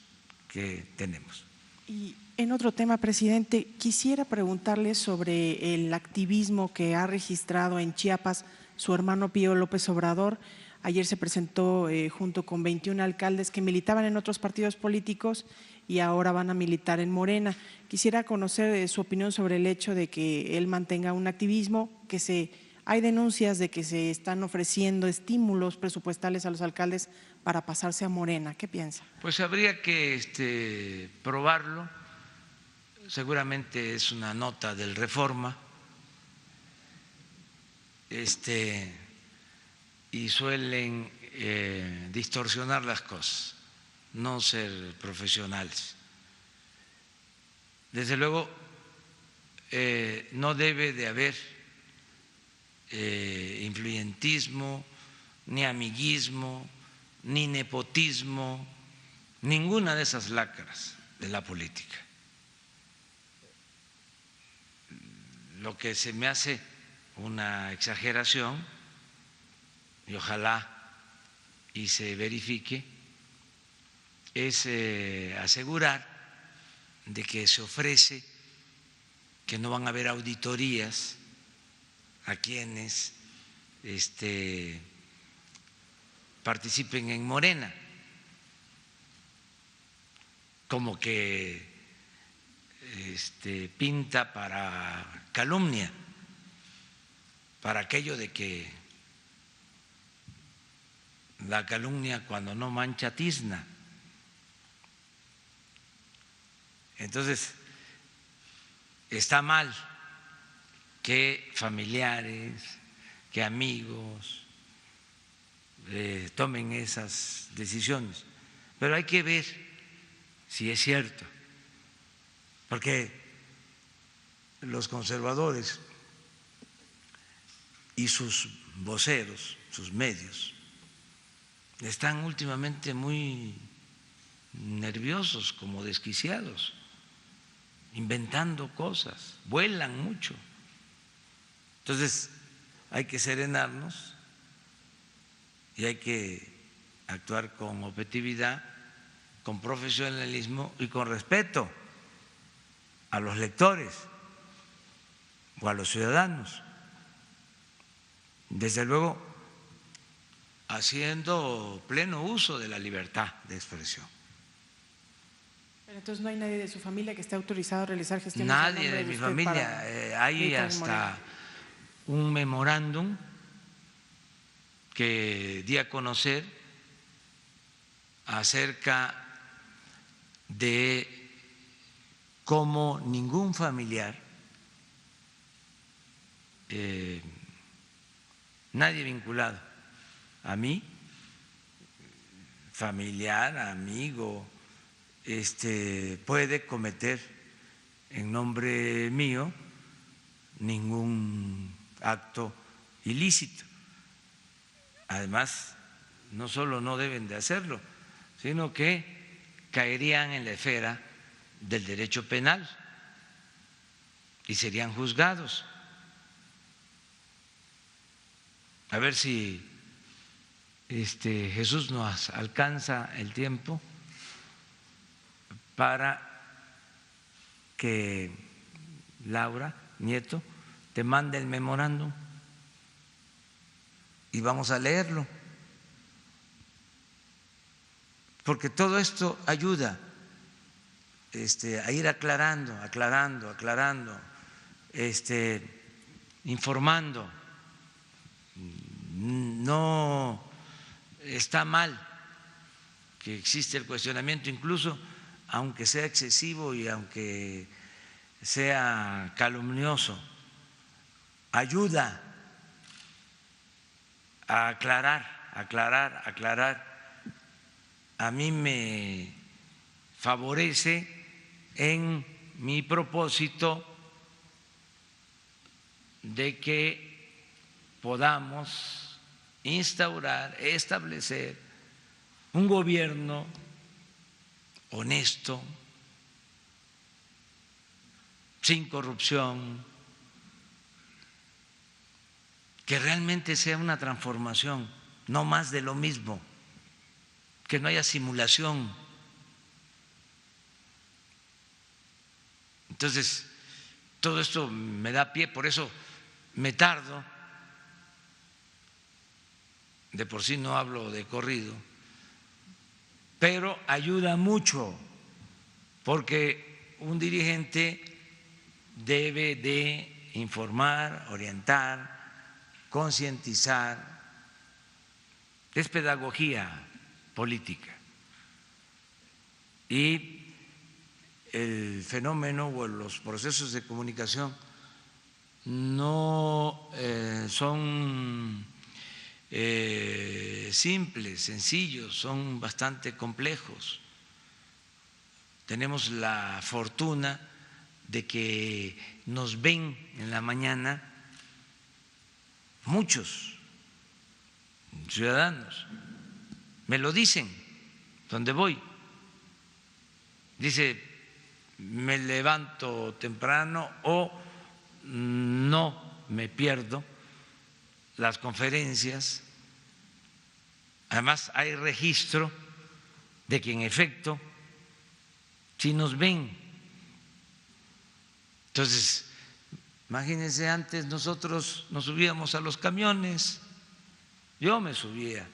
que tenemos. Y en otro tema, presidente, quisiera preguntarle sobre el activismo que ha registrado en Chiapas su hermano Pío López Obrador. Ayer se presentó junto con 21 alcaldes que militaban en otros partidos políticos y ahora van a militar en Morena. Quisiera conocer su opinión sobre el hecho de que él mantenga un activismo, hay denuncias de que se están ofreciendo estímulos presupuestales a los alcaldes para pasarse a Morena. ¿Qué piensa? Pues habría que probarlo. Seguramente es una nota del Reforma. Y suelen distorsionar las cosas, no ser profesionales. Desde luego, no debe de haber influyentismo, ni amiguismo, ni nepotismo, ninguna de esas lacras de la política. Lo que se me hace una exageración, y ojalá y se verifique, es asegurar de que se ofrece que no van a haber auditorías a quienes participen en Morena, como que pinta para calumnia, para aquello de que la calumnia cuando no mancha tizna. Entonces, está mal que familiares, que amigos tomen esas decisiones, pero hay que ver si es cierto, porque los conservadores y sus voceros, sus medios, están últimamente muy nerviosos como desquiciados, inventando cosas, vuelan mucho. Entonces hay que serenarnos y hay que actuar con objetividad, con profesionalismo y con respeto a los lectores o a los ciudadanos. Desde luego, haciendo pleno uso de la libertad de expresión. Pero entonces no hay nadie de su familia que esté autorizado a realizar gestiones. Nadie de mi familia. Hay hasta un memorándum que di a conocer acerca de cómo ningún familiar, nadie vinculado a mí, familiar, amigo, puede cometer en nombre mío ningún acto ilícito. Además, no solo no deben de hacerlo, sino que caerían en la esfera del derecho penal y serían juzgados. A ver si Jesús nos alcanza el tiempo para que Laura Nieto te mande el memorándum y vamos a leerlo, porque todo esto ayuda a ir aclarando, informando. No está mal que existe el cuestionamiento, incluso aunque sea excesivo y aunque sea calumnioso, ayuda a aclarar. A mí me favorece en mi propósito de que podamos instaurar, establecer un gobierno honesto, sin corrupción, que realmente sea una transformación, no más de lo mismo, que no haya simulación. Entonces, todo esto me da pie, por eso me tardo, de por sí no hablo de corrido, pero ayuda mucho, porque un dirigente debe de informar, orientar, concientizar, es pedagogía política. Y el fenómeno o los procesos de comunicación no son simples, sencillos, son bastante complejos. Tenemos la fortuna de que nos ven en la mañana muchos ciudadanos, me lo dicen donde voy. Dice, me levanto temprano o no me pierdo las conferencias. Además hay registro de que en efecto sí nos ven. Entonces, imagínense, antes nosotros nos subíamos a los camiones, yo me subía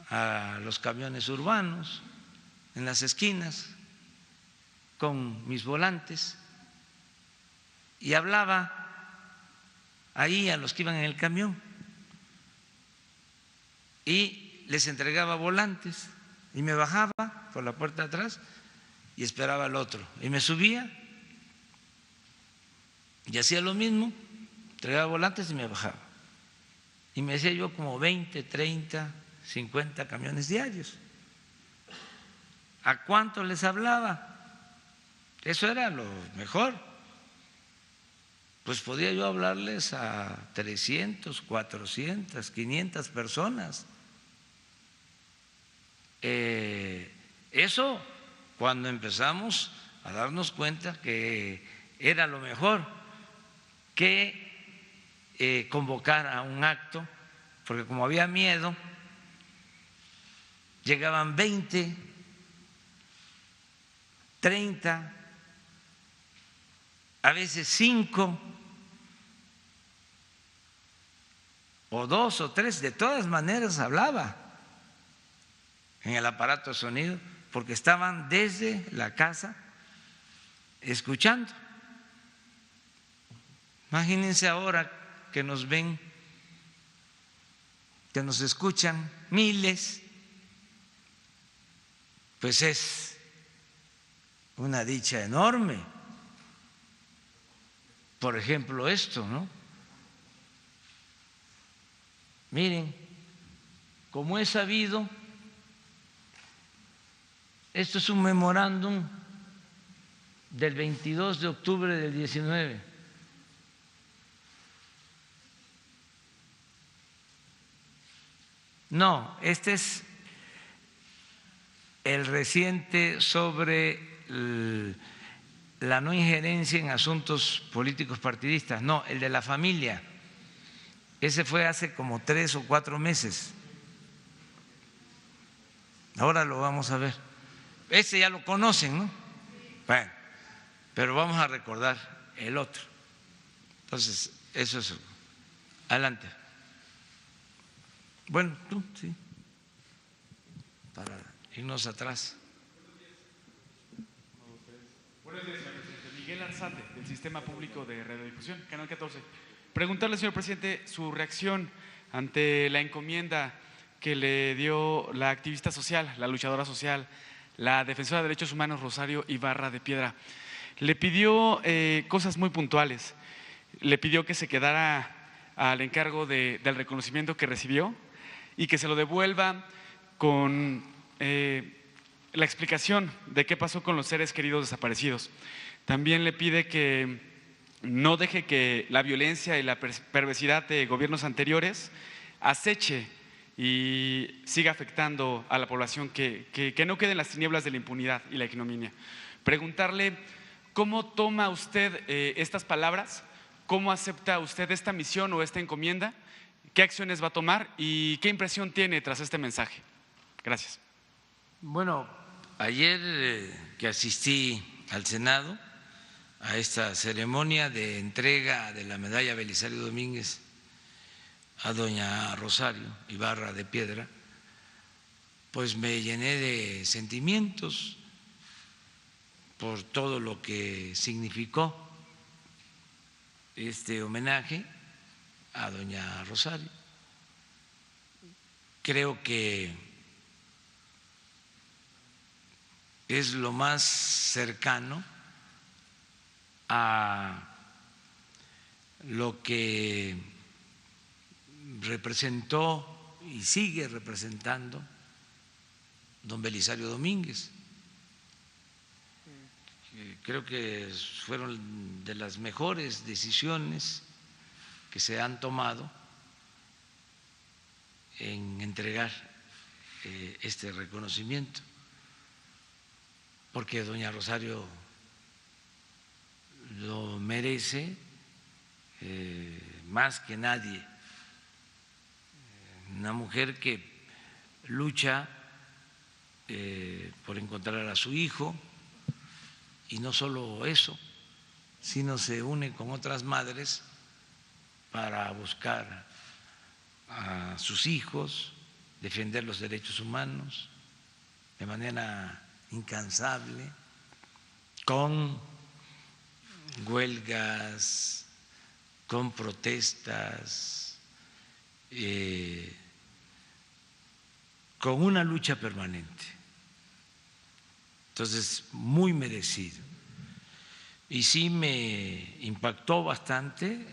a los camiones urbanos en las esquinas con mis volantes y hablaba ahí a los que iban en el camión y les entregaba volantes y me bajaba por la puerta de atrás y esperaba al otro y me subía y hacía lo mismo, entregaba volantes y me bajaba y me decía yo como 20, 30, 50 camiones diarios. ¿A cuánto les hablaba? Eso era lo mejor. Pues podía yo hablarles a 300, 400, 500 personas Eso cuando empezamos a darnos cuenta que era lo mejor que convocar a un acto, porque como había miedo, llegaban 20, 30, a veces 5 o 2 o 3, de todas maneras hablaba en el aparato de sonido, porque estaban desde la casa escuchando. Imagínense ahora que nos ven, que nos escuchan miles, pues es una dicha enorme. Por ejemplo, esto, ¿no? Miren, como he sabido, esto es un memorándum del 22 de octubre del 19. No, este es el reciente sobre la no injerencia en asuntos políticos partidistas. No, el de la familia. Ese fue hace como 3 o 4 meses. Ahora lo vamos a ver. Ese ya lo conocen, ¿no? Bueno, pero vamos a recordar el otro. Entonces, eso es. Adelante. Bueno, tú, sí. Para irnos atrás. Buenos días, señor presidente. Miguel Arzate, del Sistema Público de Radiodifusión, Canal 14. Preguntarle, señor presidente, su reacción ante la encomienda que le dio la activista social, la luchadora social, la defensora de derechos humanos Rosario Ibarra de Piedra. Le pidió cosas muy puntuales. Le pidió que se quedara al encargo del reconocimiento que recibió y que se lo devuelva con la explicación de qué pasó con los seres queridos desaparecidos. También le pide que no deje que la violencia y la perversidad de gobiernos anteriores aceche y siga afectando a la población, que no quede en las tinieblas de la impunidad y la ignominia. Preguntarle cómo toma usted estas palabras, cómo acepta usted esta misión o esta encomienda, qué acciones va a tomar y qué impresión tiene tras este mensaje. Gracias. Bueno, ayer que asistí al Senado a esta ceremonia de entrega de la medalla Belisario Domínguez a doña Rosario Ibarra de Piedra, pues me llené de sentimientos por todo lo que significó este homenaje a doña Rosario. Creo que es lo más cercano a lo que representó y sigue representando don Belisario Domínguez. Creo que fueron de las mejores decisiones que se han tomado en entregar este reconocimiento, porque doña Rosario lo merece más que nadie. Una mujer que lucha por encontrar a su hijo, y no solo eso, sino se une con otras madres para buscar a sus hijos, defender los derechos humanos de manera incansable, con huelgas, con protestas, con una lucha permanente. Entonces, muy merecido. Y sí me impactó bastante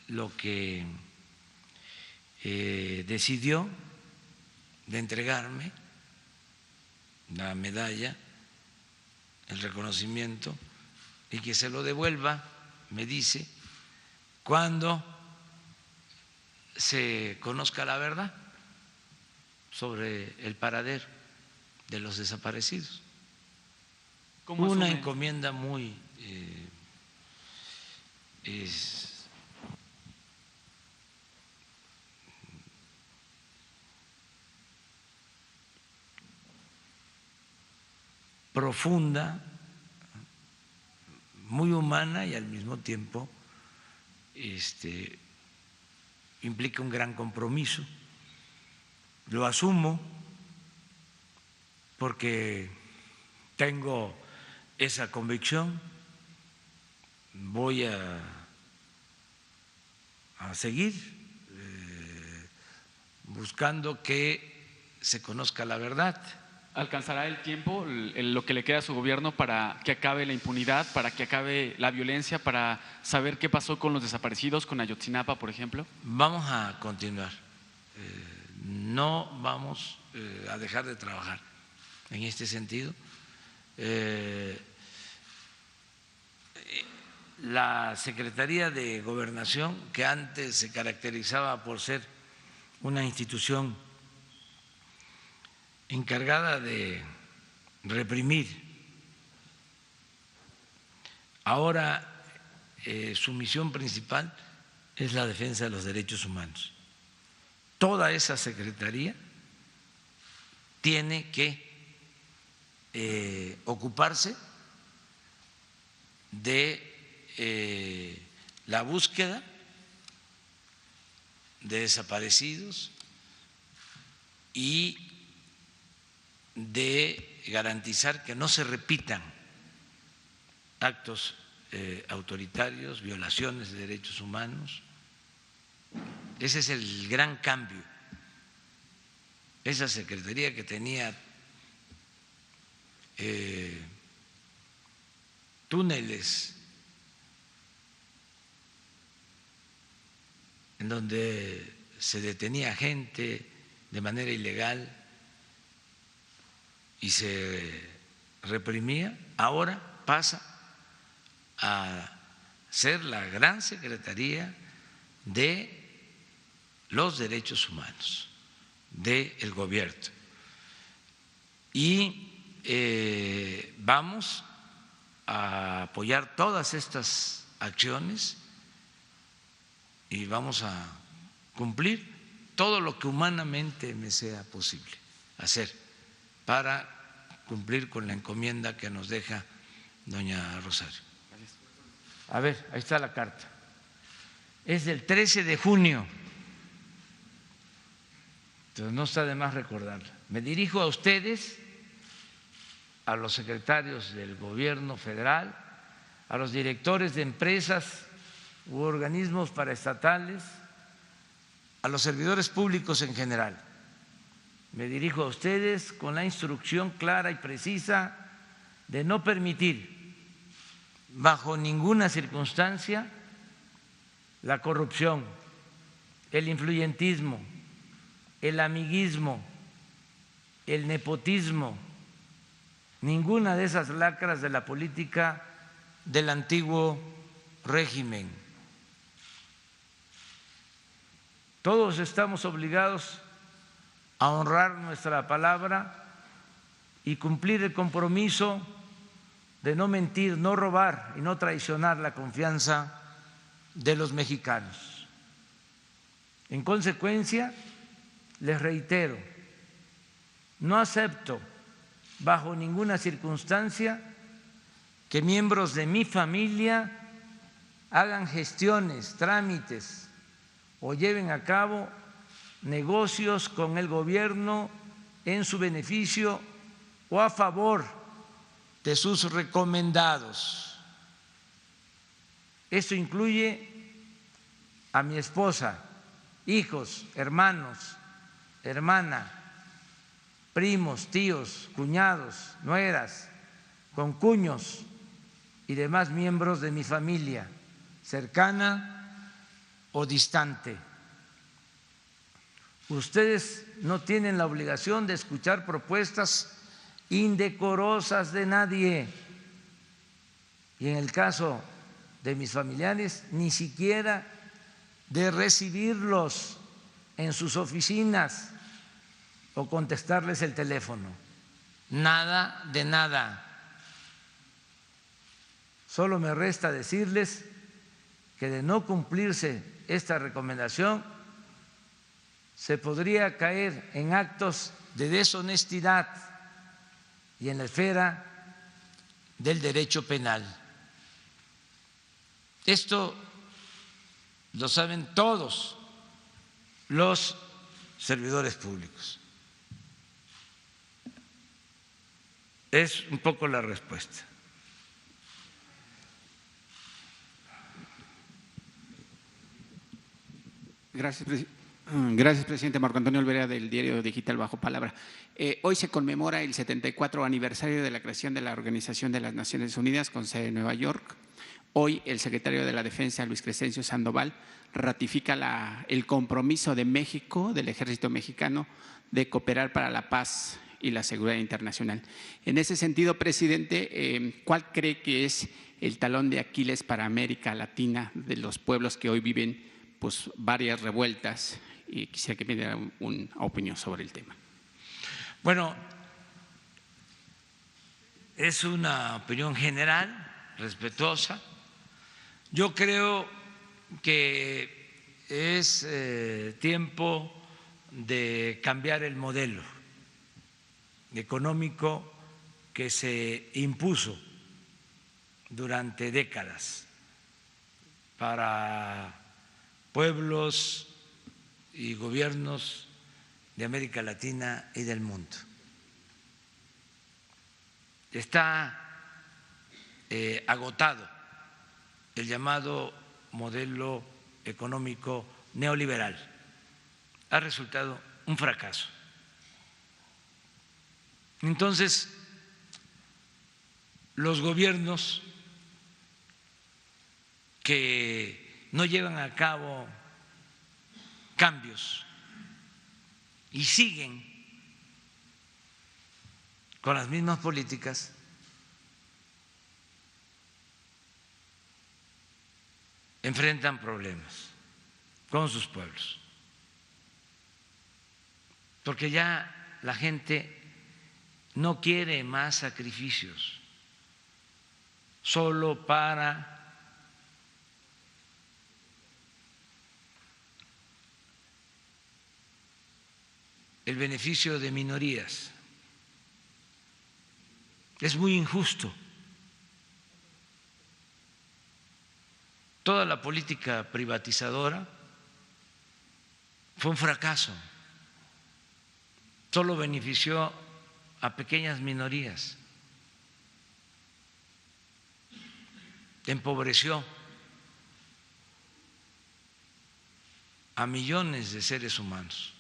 lo que decidió de entregarme la medalla, el reconocimiento, y que se lo devuelva, me dice, cuando se conozca la verdad sobre el paradero de los desaparecidos. ¿Cómo Una asume? encomienda muy profunda, muy humana y al mismo tiempo implica un gran compromiso. Lo asumo porque tengo esa convicción, voy a seguir buscando que se conozca la verdad. ¿Alcanzará el tiempo, lo que le queda a su gobierno para que acabe la impunidad, para que acabe la violencia, para saber qué pasó con los desaparecidos, con Ayotzinapa, por ejemplo? Vamos a continuar, no vamos a dejar de trabajar en este sentido. La Secretaría de Gobernación, que antes se caracterizaba por ser una institución encargada de reprimir, ahora su misión principal es la defensa de los derechos humanos. Toda esa secretaría tiene que ocuparse de la búsqueda de desaparecidos y de garantizar que no se repitan actos autoritarios, violaciones de derechos humanos. Ese es el gran cambio. Esa secretaría que tenía túneles en donde se detenía gente de manera ilegal y se reprimía, ahora pasa a ser la gran secretaría de los derechos humanos del gobierno. Y vamos a apoyar todas estas acciones y vamos a cumplir todo lo que humanamente me sea posible hacer para cumplir con la encomienda que nos deja doña Rosario. A ver, ahí está la carta. Es del 13 de junio. Entonces no está de más recordarla. Me dirijo a ustedes, a los secretarios del gobierno federal, a los directores de empresas u organismos paraestatales, a los servidores públicos en general. Me dirijo a ustedes con la instrucción clara y precisa de no permitir bajo ninguna circunstancia la corrupción, el influyentismo, el amiguismo, el nepotismo, ninguna de esas lacras de la política del antiguo régimen. Todos estamos obligados a honrar nuestra palabra y cumplir el compromiso de no mentir, no robar y no traicionar la confianza de los mexicanos. En consecuencia, les reitero, no acepto bajo ninguna circunstancia que miembros de mi familia hagan gestiones, trámites o lleven a cabo negocios con el gobierno en su beneficio o a favor de sus recomendados. Esto incluye a mi esposa, hijos, hermanos, hermana, primos, tíos, cuñados, nueras, concuños y demás miembros de mi familia, cercana o distante. Ustedes no tienen la obligación de escuchar propuestas indecorosas de nadie y en el caso de mis familiares ni siquiera de recibirlos en sus oficinas o contestarles el teléfono. nada de nada. Solo me resta decirles que de no cumplirse esta recomendación se podría caer en actos de deshonestidad y en la esfera del derecho penal. Esto lo saben todos los servidores públicos. Es un poco la respuesta. Gracias, presidente. Marco Antonio Olvera, del diario digital Bajo Palabra. Hoy se conmemora el 74 aniversario de la creación de la Organización de las Naciones Unidas con sede en Nueva York. Hoy el secretario de la Defensa, Luis Crescencio Sandoval, ratifica el compromiso de México, del ejército mexicano, de cooperar para la paz y la seguridad internacional. En ese sentido, presidente, ¿cuál cree que es el talón de Aquiles para América Latina de los pueblos que hoy viven pues varias revueltas? Y quisiera que me diera una opinión sobre el tema. Bueno, es una opinión general, respetuosa. Yo creo que es tiempo de cambiar el modelo económico que se impuso durante décadas para pueblos y gobiernos de América Latina y del mundo. Está agotado el llamado modelo económico neoliberal. Ha resultado un fracaso. Entonces, los gobiernos que no llevan a cabo cambios y siguen con las mismas políticas enfrentan problemas con sus pueblos, porque ya la gente no quiere más sacrificios solo para el beneficio de minorías. Es muy injusto. Toda la política privatizadora fue un fracaso. Solo benefició a pequeñas minorías, empobreció a millones de seres humanos.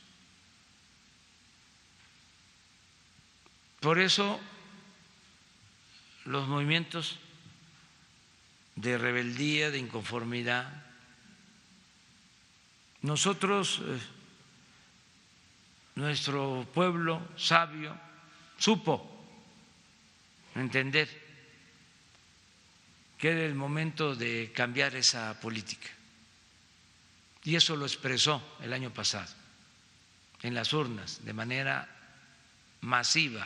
Por eso los movimientos de rebeldía, de inconformidad, nosotros, nuestro pueblo sabio, supo entender que era el momento de cambiar esa política. Y eso lo expresó el año pasado en las urnas de manera masiva.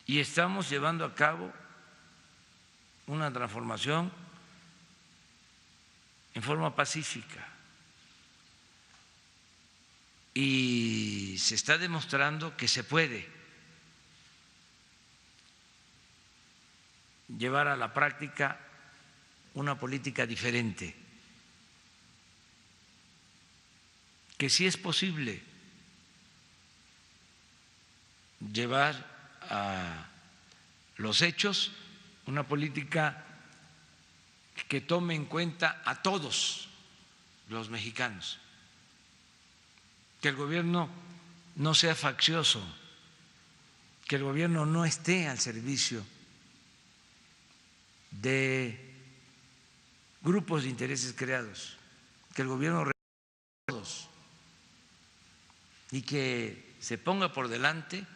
Y estamos llevando a cabo una transformación en forma pacífica. Y se está demostrando que se puede llevar a la práctica una política diferente, que sí es posible llevar a los hechos una política que tome en cuenta a todos los mexicanos, que el gobierno no sea faccioso, que el gobierno no esté al servicio de grupos de intereses creados, que el gobierno represente a todos y que se ponga por delante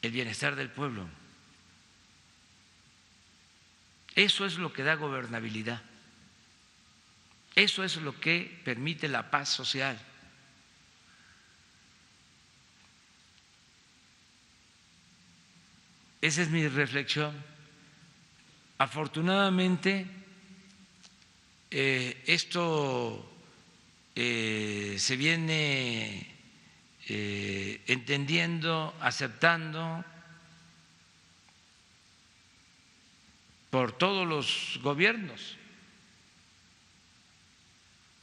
el bienestar del pueblo. Eso es lo que da gobernabilidad. Eso es lo que permite la paz social. Esa es mi reflexión. Afortunadamente, esto se viene entendiendo, aceptando por todos los gobiernos.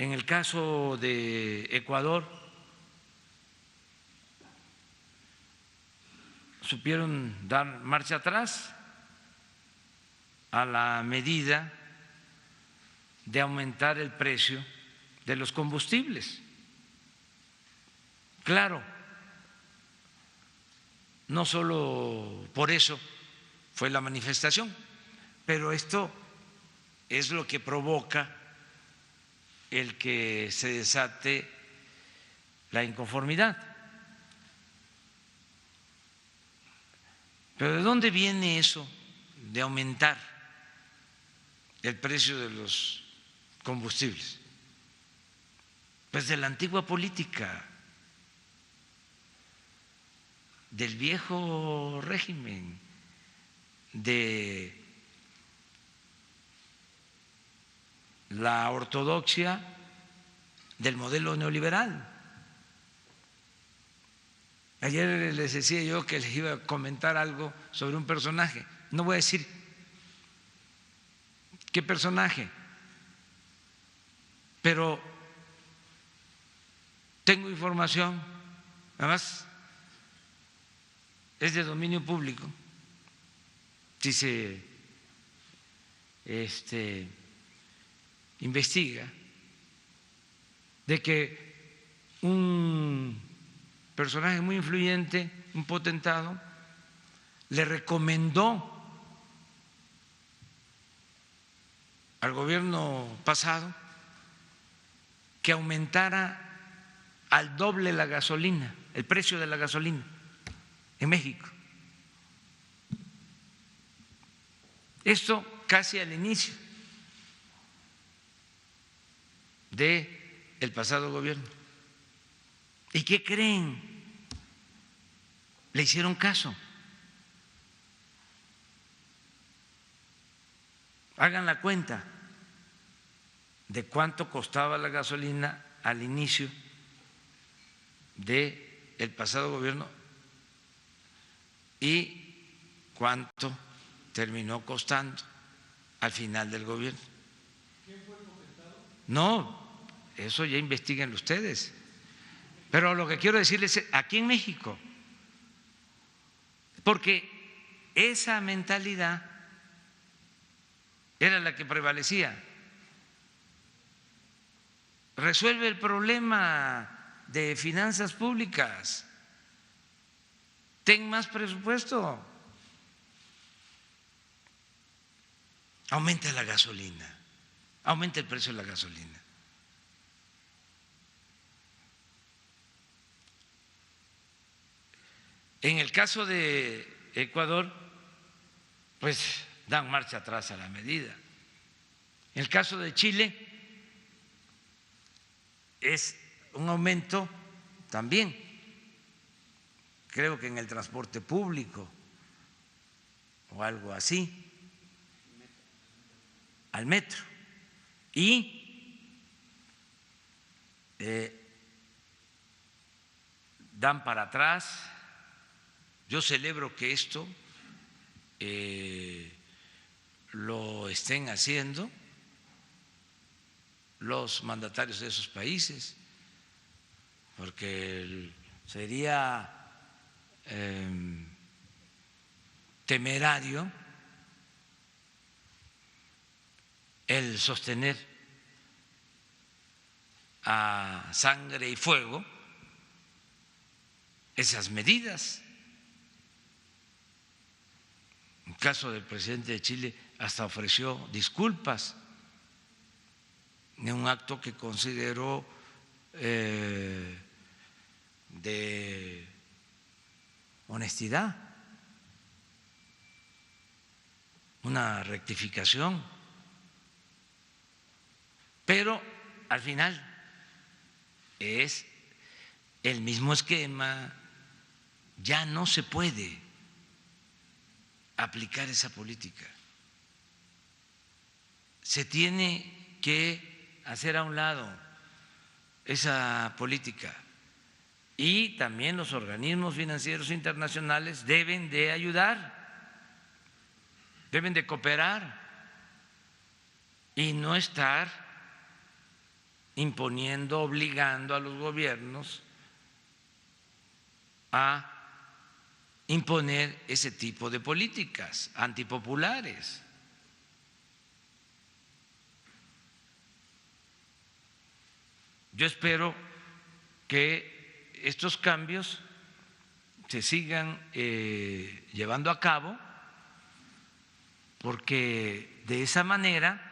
En el caso de Ecuador, supieron dar marcha atrás a la medida de aumentar el precio de los combustibles. Claro, no solo por eso fue la manifestación, pero esto es lo que provoca el que se desate la inconformidad. Pero ¿de dónde viene eso de aumentar el precio de los combustibles? Pues de la antigua política, del viejo régimen, de la ortodoxia del modelo neoliberal. Ayer les decía yo que les iba a comentar algo sobre un personaje. No voy a decir qué personaje, pero tengo información, además es de dominio público, si se investiga, de que un personaje muy influyente, un potentado, le recomendó al gobierno pasado que aumentara al doble la gasolina, el precio de la gasolina en México. Esto casi al inicio del pasado gobierno. ¿Y qué creen? Le hicieron caso. Hagan la cuenta de cuánto costaba la gasolina al inicio del pasado gobierno y cuánto terminó costando al final del gobierno. ¿Quién fue el comentado? No, eso ya investiguen ustedes. Pero lo que quiero decirles es aquí en México, porque esa mentalidad era la que prevalecía. Resuelve el problema de finanzas públicas, ten más presupuesto, aumenta la gasolina, aumenta el precio de la gasolina. En el caso de Ecuador, pues dan marcha atrás a la medida. En el caso de Chile es un aumento también, creo que en el transporte público o algo así, al metro. Y dan para atrás. Yo celebro que esto lo estén haciendo los mandatarios de esos países, porque sería temerario el sostener a sangre y fuego esas medidas. En el caso del presidente de Chile hasta ofreció disculpas en un acto que consideró de honestidad, una rectificación. Pero al final es el mismo esquema, ya no se puede aplicar esa política. Se tiene que hacer a un lado esa política y también los organismos financieros internacionales deben de ayudar, deben de cooperar y no estar imponiendo, obligando a los gobiernos a imponer ese tipo de políticas antipopulares. Yo espero que estos cambios se sigan llevando a cabo, porque de esa manera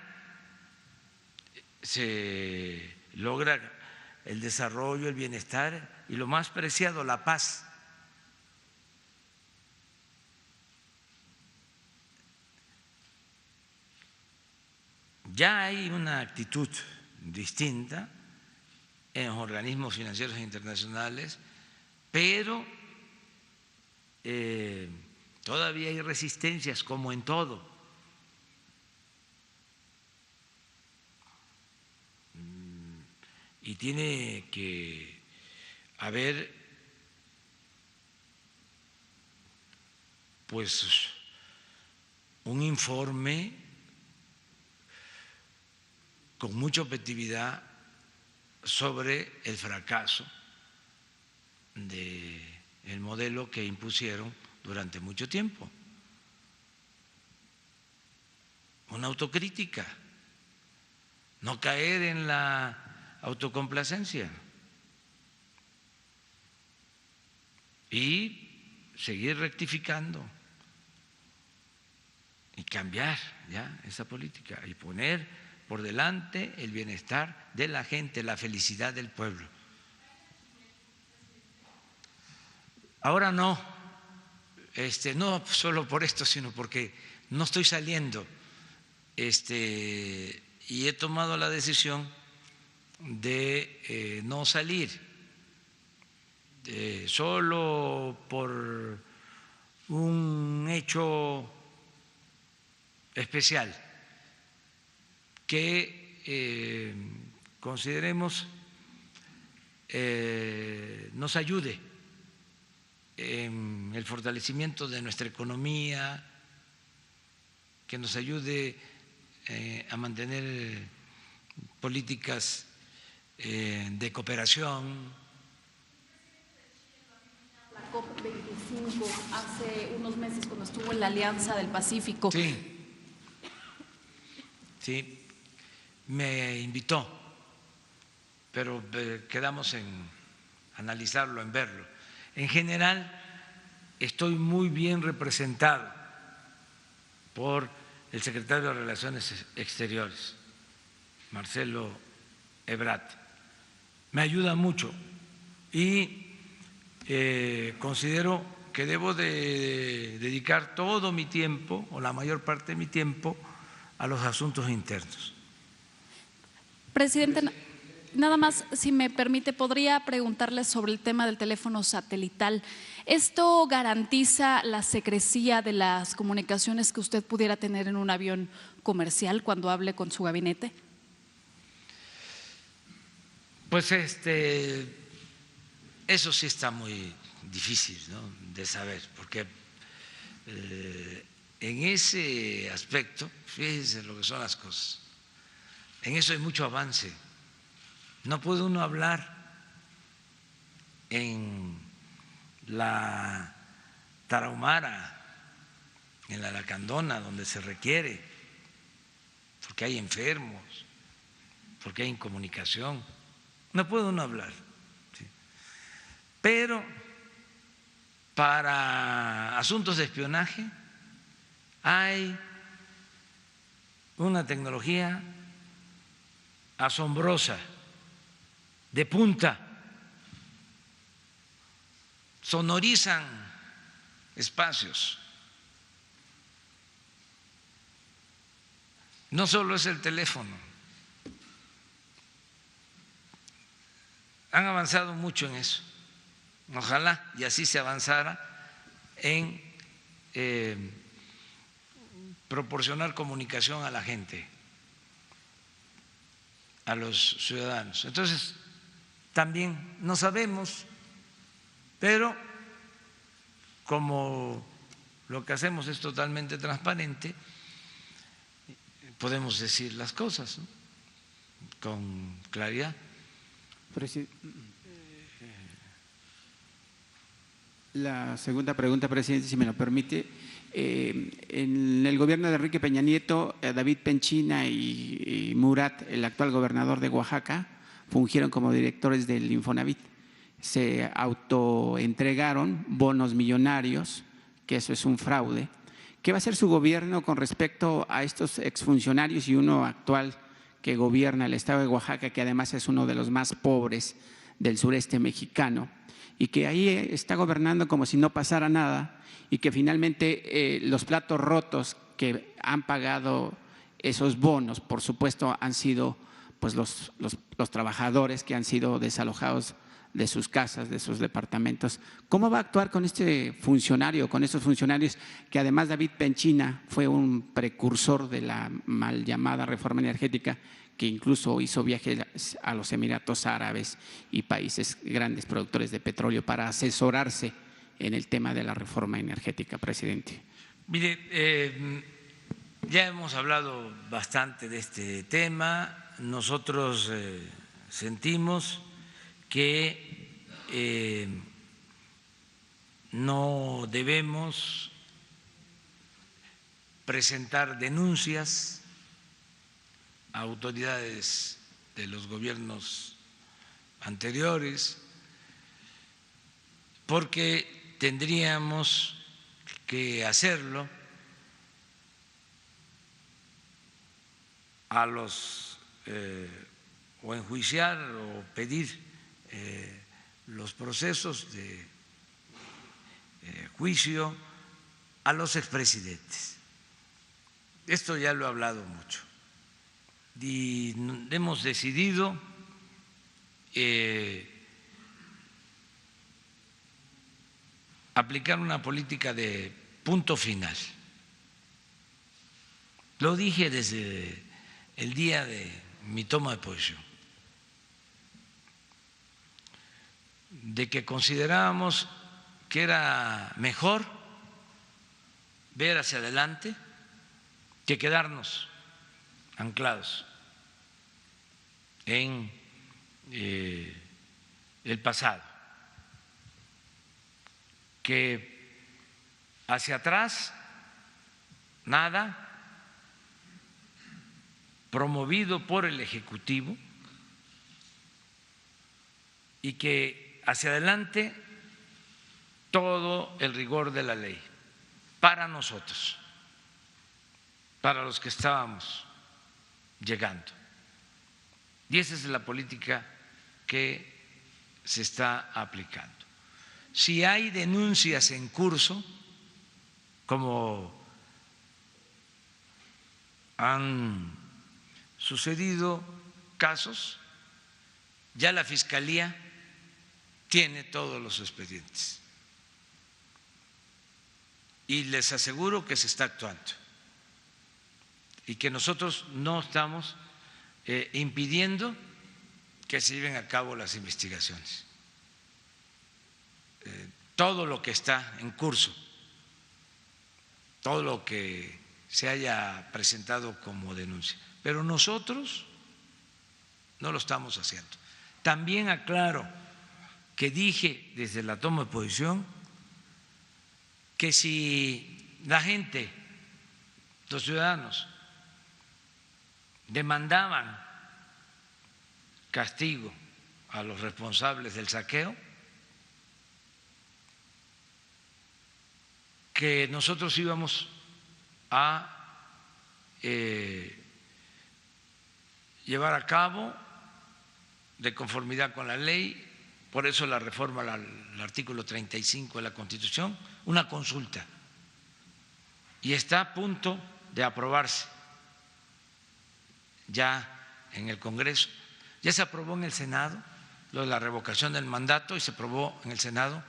se logra el desarrollo, el bienestar y lo más preciado, la paz. Ya hay una actitud distinta en los organismos financieros internacionales, pero todavía hay resistencias, como en todo. Y tiene que haber pues un informe con mucha objetividad sobre el fracaso del modelo que impusieron durante mucho tiempo. Una autocrítica, no caer en la autocomplacencia y seguir rectificando y cambiar ya esa política y poner por delante el bienestar de la gente, la felicidad del pueblo. Ahora no solo por esto, sino porque no estoy saliendo y he tomado la decisión de no salir solo por un hecho especial que consideremos nos ayude en el fortalecimiento de nuestra economía, que nos ayude a mantener políticas de cooperación. La COP25 hace unos meses cuando estuvo en la Alianza del Pacífico. Sí, me invitó, pero quedamos en analizarlo, en verlo. En general, estoy muy bien representado por el secretario de Relaciones Exteriores, Marcelo Ebrard. Me ayuda mucho y considero que debo de dedicar todo mi tiempo, o la mayor parte de mi tiempo, a los asuntos internos. Presidente, nada más, si me permite, podría preguntarle sobre el tema del teléfono satelital. ¿Esto garantiza la secrecía de las comunicaciones que usted pudiera tener en un avión comercial cuando hable con su gabinete? Pues eso sí está muy difícil, ¿no?, de saber, porque en ese aspecto, fíjense lo que son las cosas, en eso hay mucho avance. No puede uno hablar en la Tarahumara, en la Lacandona, donde se requiere, porque hay enfermos, porque hay incomunicación. No puede uno hablar, ¿sí? Pero para asuntos de espionaje hay una tecnología asombrosa, de punta, sonorizan espacios. No solo es el teléfono, han avanzado mucho en eso. Ojalá y así se avanzara en proporcionar comunicación a la gente, a los ciudadanos. Entonces, también no sabemos, pero como lo que hacemos es totalmente transparente, podemos decir las cosas, ¿no?, con claridad. La segunda pregunta, presidente, si me lo permite. En el gobierno de Enrique Peña Nieto, David Penchina y Murat, el actual gobernador de Oaxaca, fungieron como directores del Infonavit. Se autoentregaron bonos millonarios, que eso es un fraude. ¿Qué va a hacer su gobierno con respecto a estos exfuncionarios y uno actual que gobierna el estado de Oaxaca, que además es uno de los más pobres del sureste mexicano, y que ahí está gobernando como si no pasara nada, y que finalmente los platos rotos que han pagado esos bonos, por supuesto, han sido pues los trabajadores que han sido desalojados de sus casas, de sus departamentos? ¿Cómo va a actuar con este funcionario, con estos funcionarios que además David Penchina fue un precursor de la mal llamada reforma energética, que incluso hizo viajes a los Emiratos Árabes y países grandes productores de petróleo para asesorarse en el tema de la reforma energética, presidente? Mire, ya hemos hablado bastante de este tema. Nosotros sentimos que no debemos presentar denuncias a autoridades de los gobiernos anteriores, porque tendríamos que hacerlo a los o enjuiciar o pedir los procesos de juicio a los expresidentes. Esto ya lo he hablado mucho y hemos decidido aplicar una política de punto final. Lo dije desde el día de mi toma de posesión, de que considerábamos que era mejor ver hacia adelante que quedarnos anclados en el pasado, que hacia atrás nada, promovido por el Ejecutivo, y que hacia adelante todo el rigor de la ley para nosotros, para los que estábamos llegando. Y esa es la política que se está aplicando. Si hay denuncias en curso, como han sucedido casos, ya la Fiscalía tiene todos los expedientes y les aseguro que se está actuando y que nosotros no estamos impidiendo que se lleven a cabo las investigaciones. Todo lo que está en curso, todo lo que se haya presentado como denuncia, pero nosotros no lo estamos haciendo. También aclaro que dije desde la toma de posición que si la gente, los ciudadanos, demandaban castigo a los responsables del saqueo, que nosotros íbamos a llevar a cabo de conformidad con la ley, por eso la reforma al artículo 35 de la Constitución, una consulta, y está a punto de aprobarse ya en el Congreso, ya se aprobó en el Senado, lo de la revocación del mandato y se aprobó en el Senado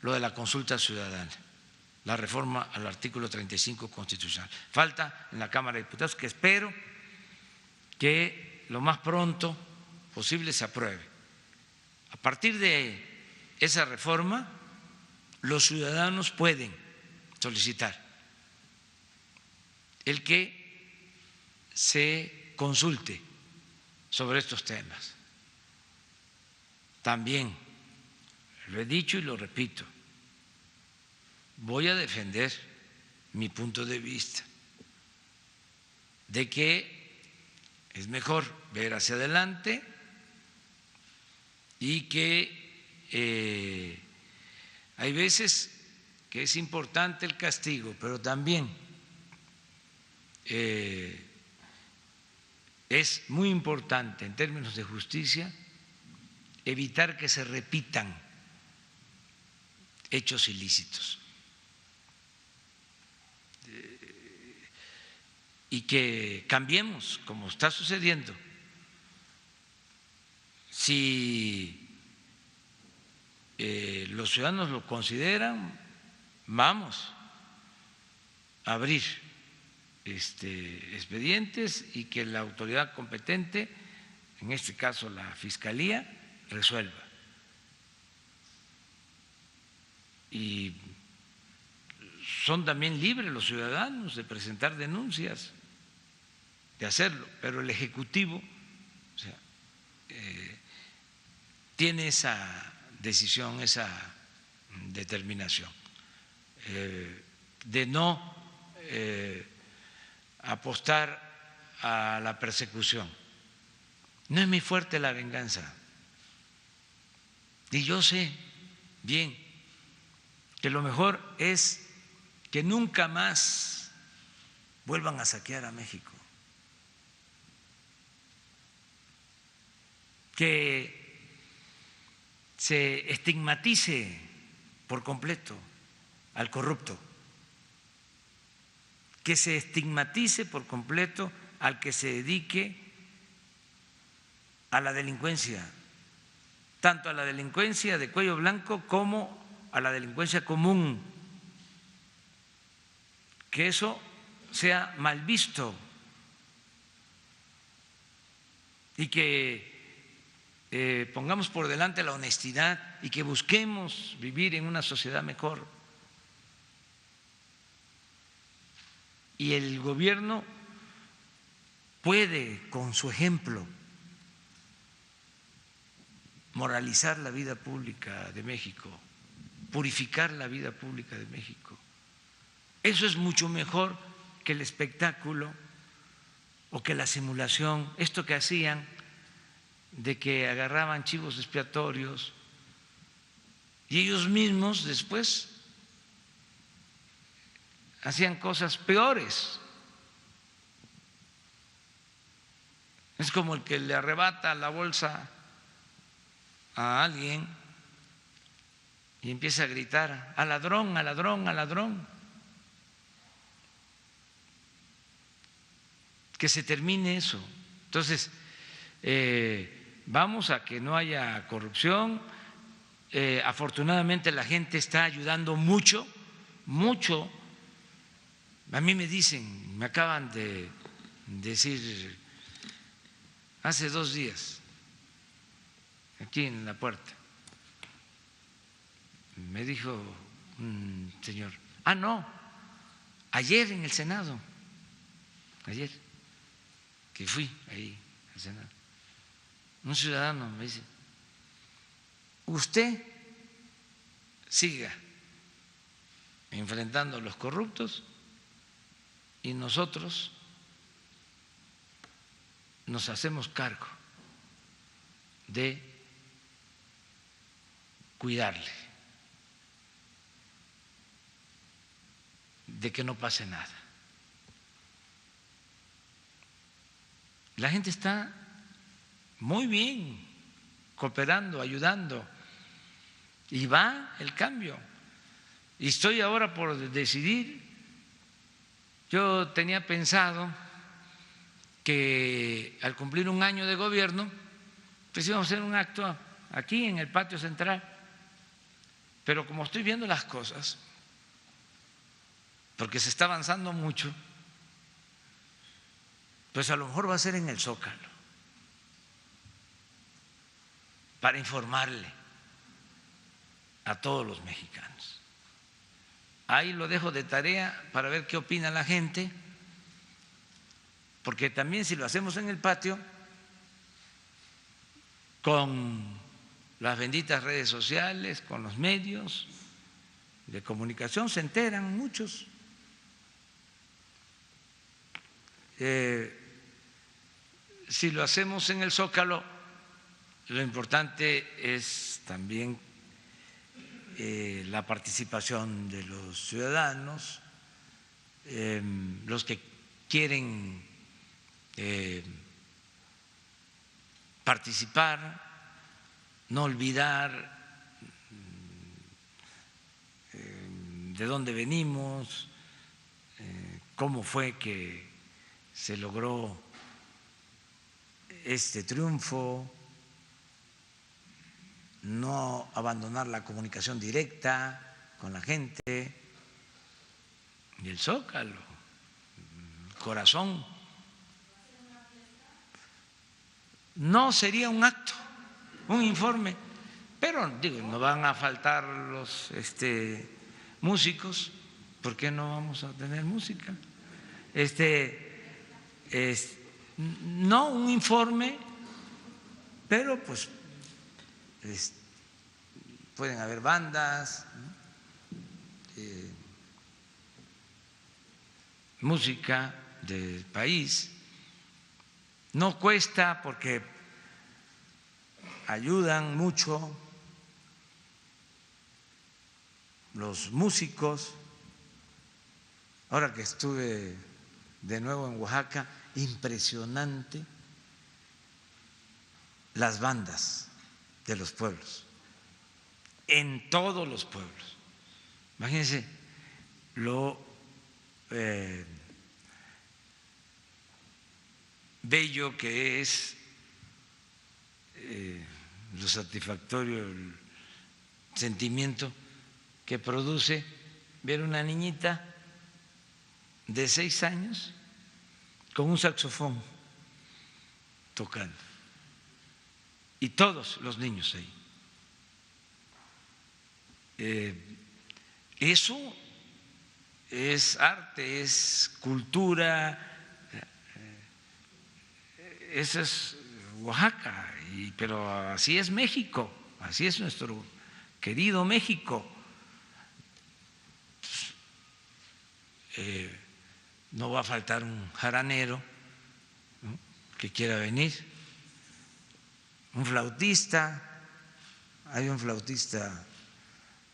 lo de la consulta ciudadana, la reforma al artículo 35 constitucional. Falta en la Cámara de Diputados, que espero que lo más pronto posible se apruebe. A partir de esa reforma, los ciudadanos pueden solicitar el que se consulte sobre estos temas. También lo he dicho y lo repito, voy a defender mi punto de vista de que es mejor ver hacia adelante y que hay veces que es importante el castigo, pero también es muy importante en términos de justicia evitar que se repitan hechos ilícitos y que cambiemos, como está sucediendo. Si los ciudadanos lo consideran, vamos a abrir expedientes y que la autoridad competente, en este caso la Fiscalía, resuelva. Y son también libres los ciudadanos de presentar denuncias, de hacerlo, pero el Ejecutivo, o sea, tiene esa decisión, esa determinación de no apostar a la persecución. No es muy fuerte la venganza. Y yo sé bien que lo mejor es que nunca más vuelvan a saquear a México, que se estigmatice por completo al corrupto, que se estigmatice por completo al que se dedique a la delincuencia, tanto a la delincuencia de cuello blanco como a la delincuencia común, que eso sea mal visto y que pongamos por delante la honestidad y que busquemos vivir en una sociedad mejor. Y el gobierno puede, con su ejemplo, moralizar la vida pública de México, purificar la vida pública de México. Eso es mucho mejor que el espectáculo o que la simulación, esto que hacían de que agarraban chivos expiatorios y ellos mismos después hacían cosas peores. Es como el que le arrebata la bolsa a alguien y empieza a gritar: al ladrón, al ladrón, al ladrón. Que se termine eso. Entonces, vamos a que no haya corrupción. Afortunadamente la gente está ayudando mucho, mucho. A mí me dicen, me acaban de decir hace 2 días, aquí en la puerta, me dijo un señor, no, ayer en el Senado, ayer que fui ahí al Senado, un ciudadano me dice: usted siga enfrentando a los corruptos y nosotros nos hacemos cargo de cuidarle, de que no pase nada. La gente está muy bien cooperando, ayudando, y va el cambio. Y estoy ahora por decidir. Yo tenía pensado que al cumplir un año de gobierno, pues íbamos a hacer un acto aquí en el patio central. Pero como estoy viendo las cosas, porque se está avanzando mucho, pues a lo mejor va a ser en el Zócalo, para informarle a todos los mexicanos. Ahí lo dejo de tarea para ver qué opina la gente, porque también si lo hacemos en el patio, con las benditas redes sociales, con los medios de comunicación, se enteran muchos. Si lo hacemos en el Zócalo, lo importante es también la participación de los ciudadanos, los que quieren participar, no olvidar de dónde venimos, cómo fue que se logró este triunfo, no abandonar la comunicación directa con la gente. Y el Zócalo, el corazón. No sería un acto, un informe, pero digo, no van a faltar los músicos. ¿Por qué no vamos a tener música? No un informe, pero pues pueden haber bandas, música del país. No cuesta porque ayudan mucho los músicos. Ahora que estuve de nuevo en Oaxaca, impresionante las bandas de los pueblos, en todos los pueblos. Imagínense lo bello que es, lo satisfactorio, el sentimiento que produce ver una niñita de 6 años con un saxofón tocando, y todos los niños ahí. Eso es arte, es cultura. Eso es Oaxaca, pero así es México, así es nuestro querido México. No va a faltar un jaranero, ¿no?, que quiera venir, un flautista. Hay un flautista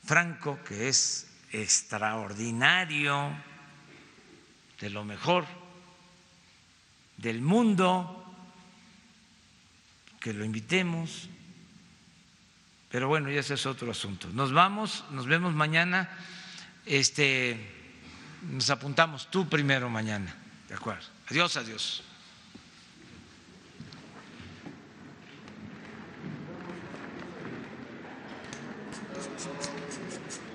Franco que es extraordinario, de lo mejor del mundo, que lo invitemos. Pero bueno, ya ese es otro asunto. Nos vamos, nos vemos mañana. Nos apuntamos, tú primero mañana, ¿de acuerdo? Adiós, adiós.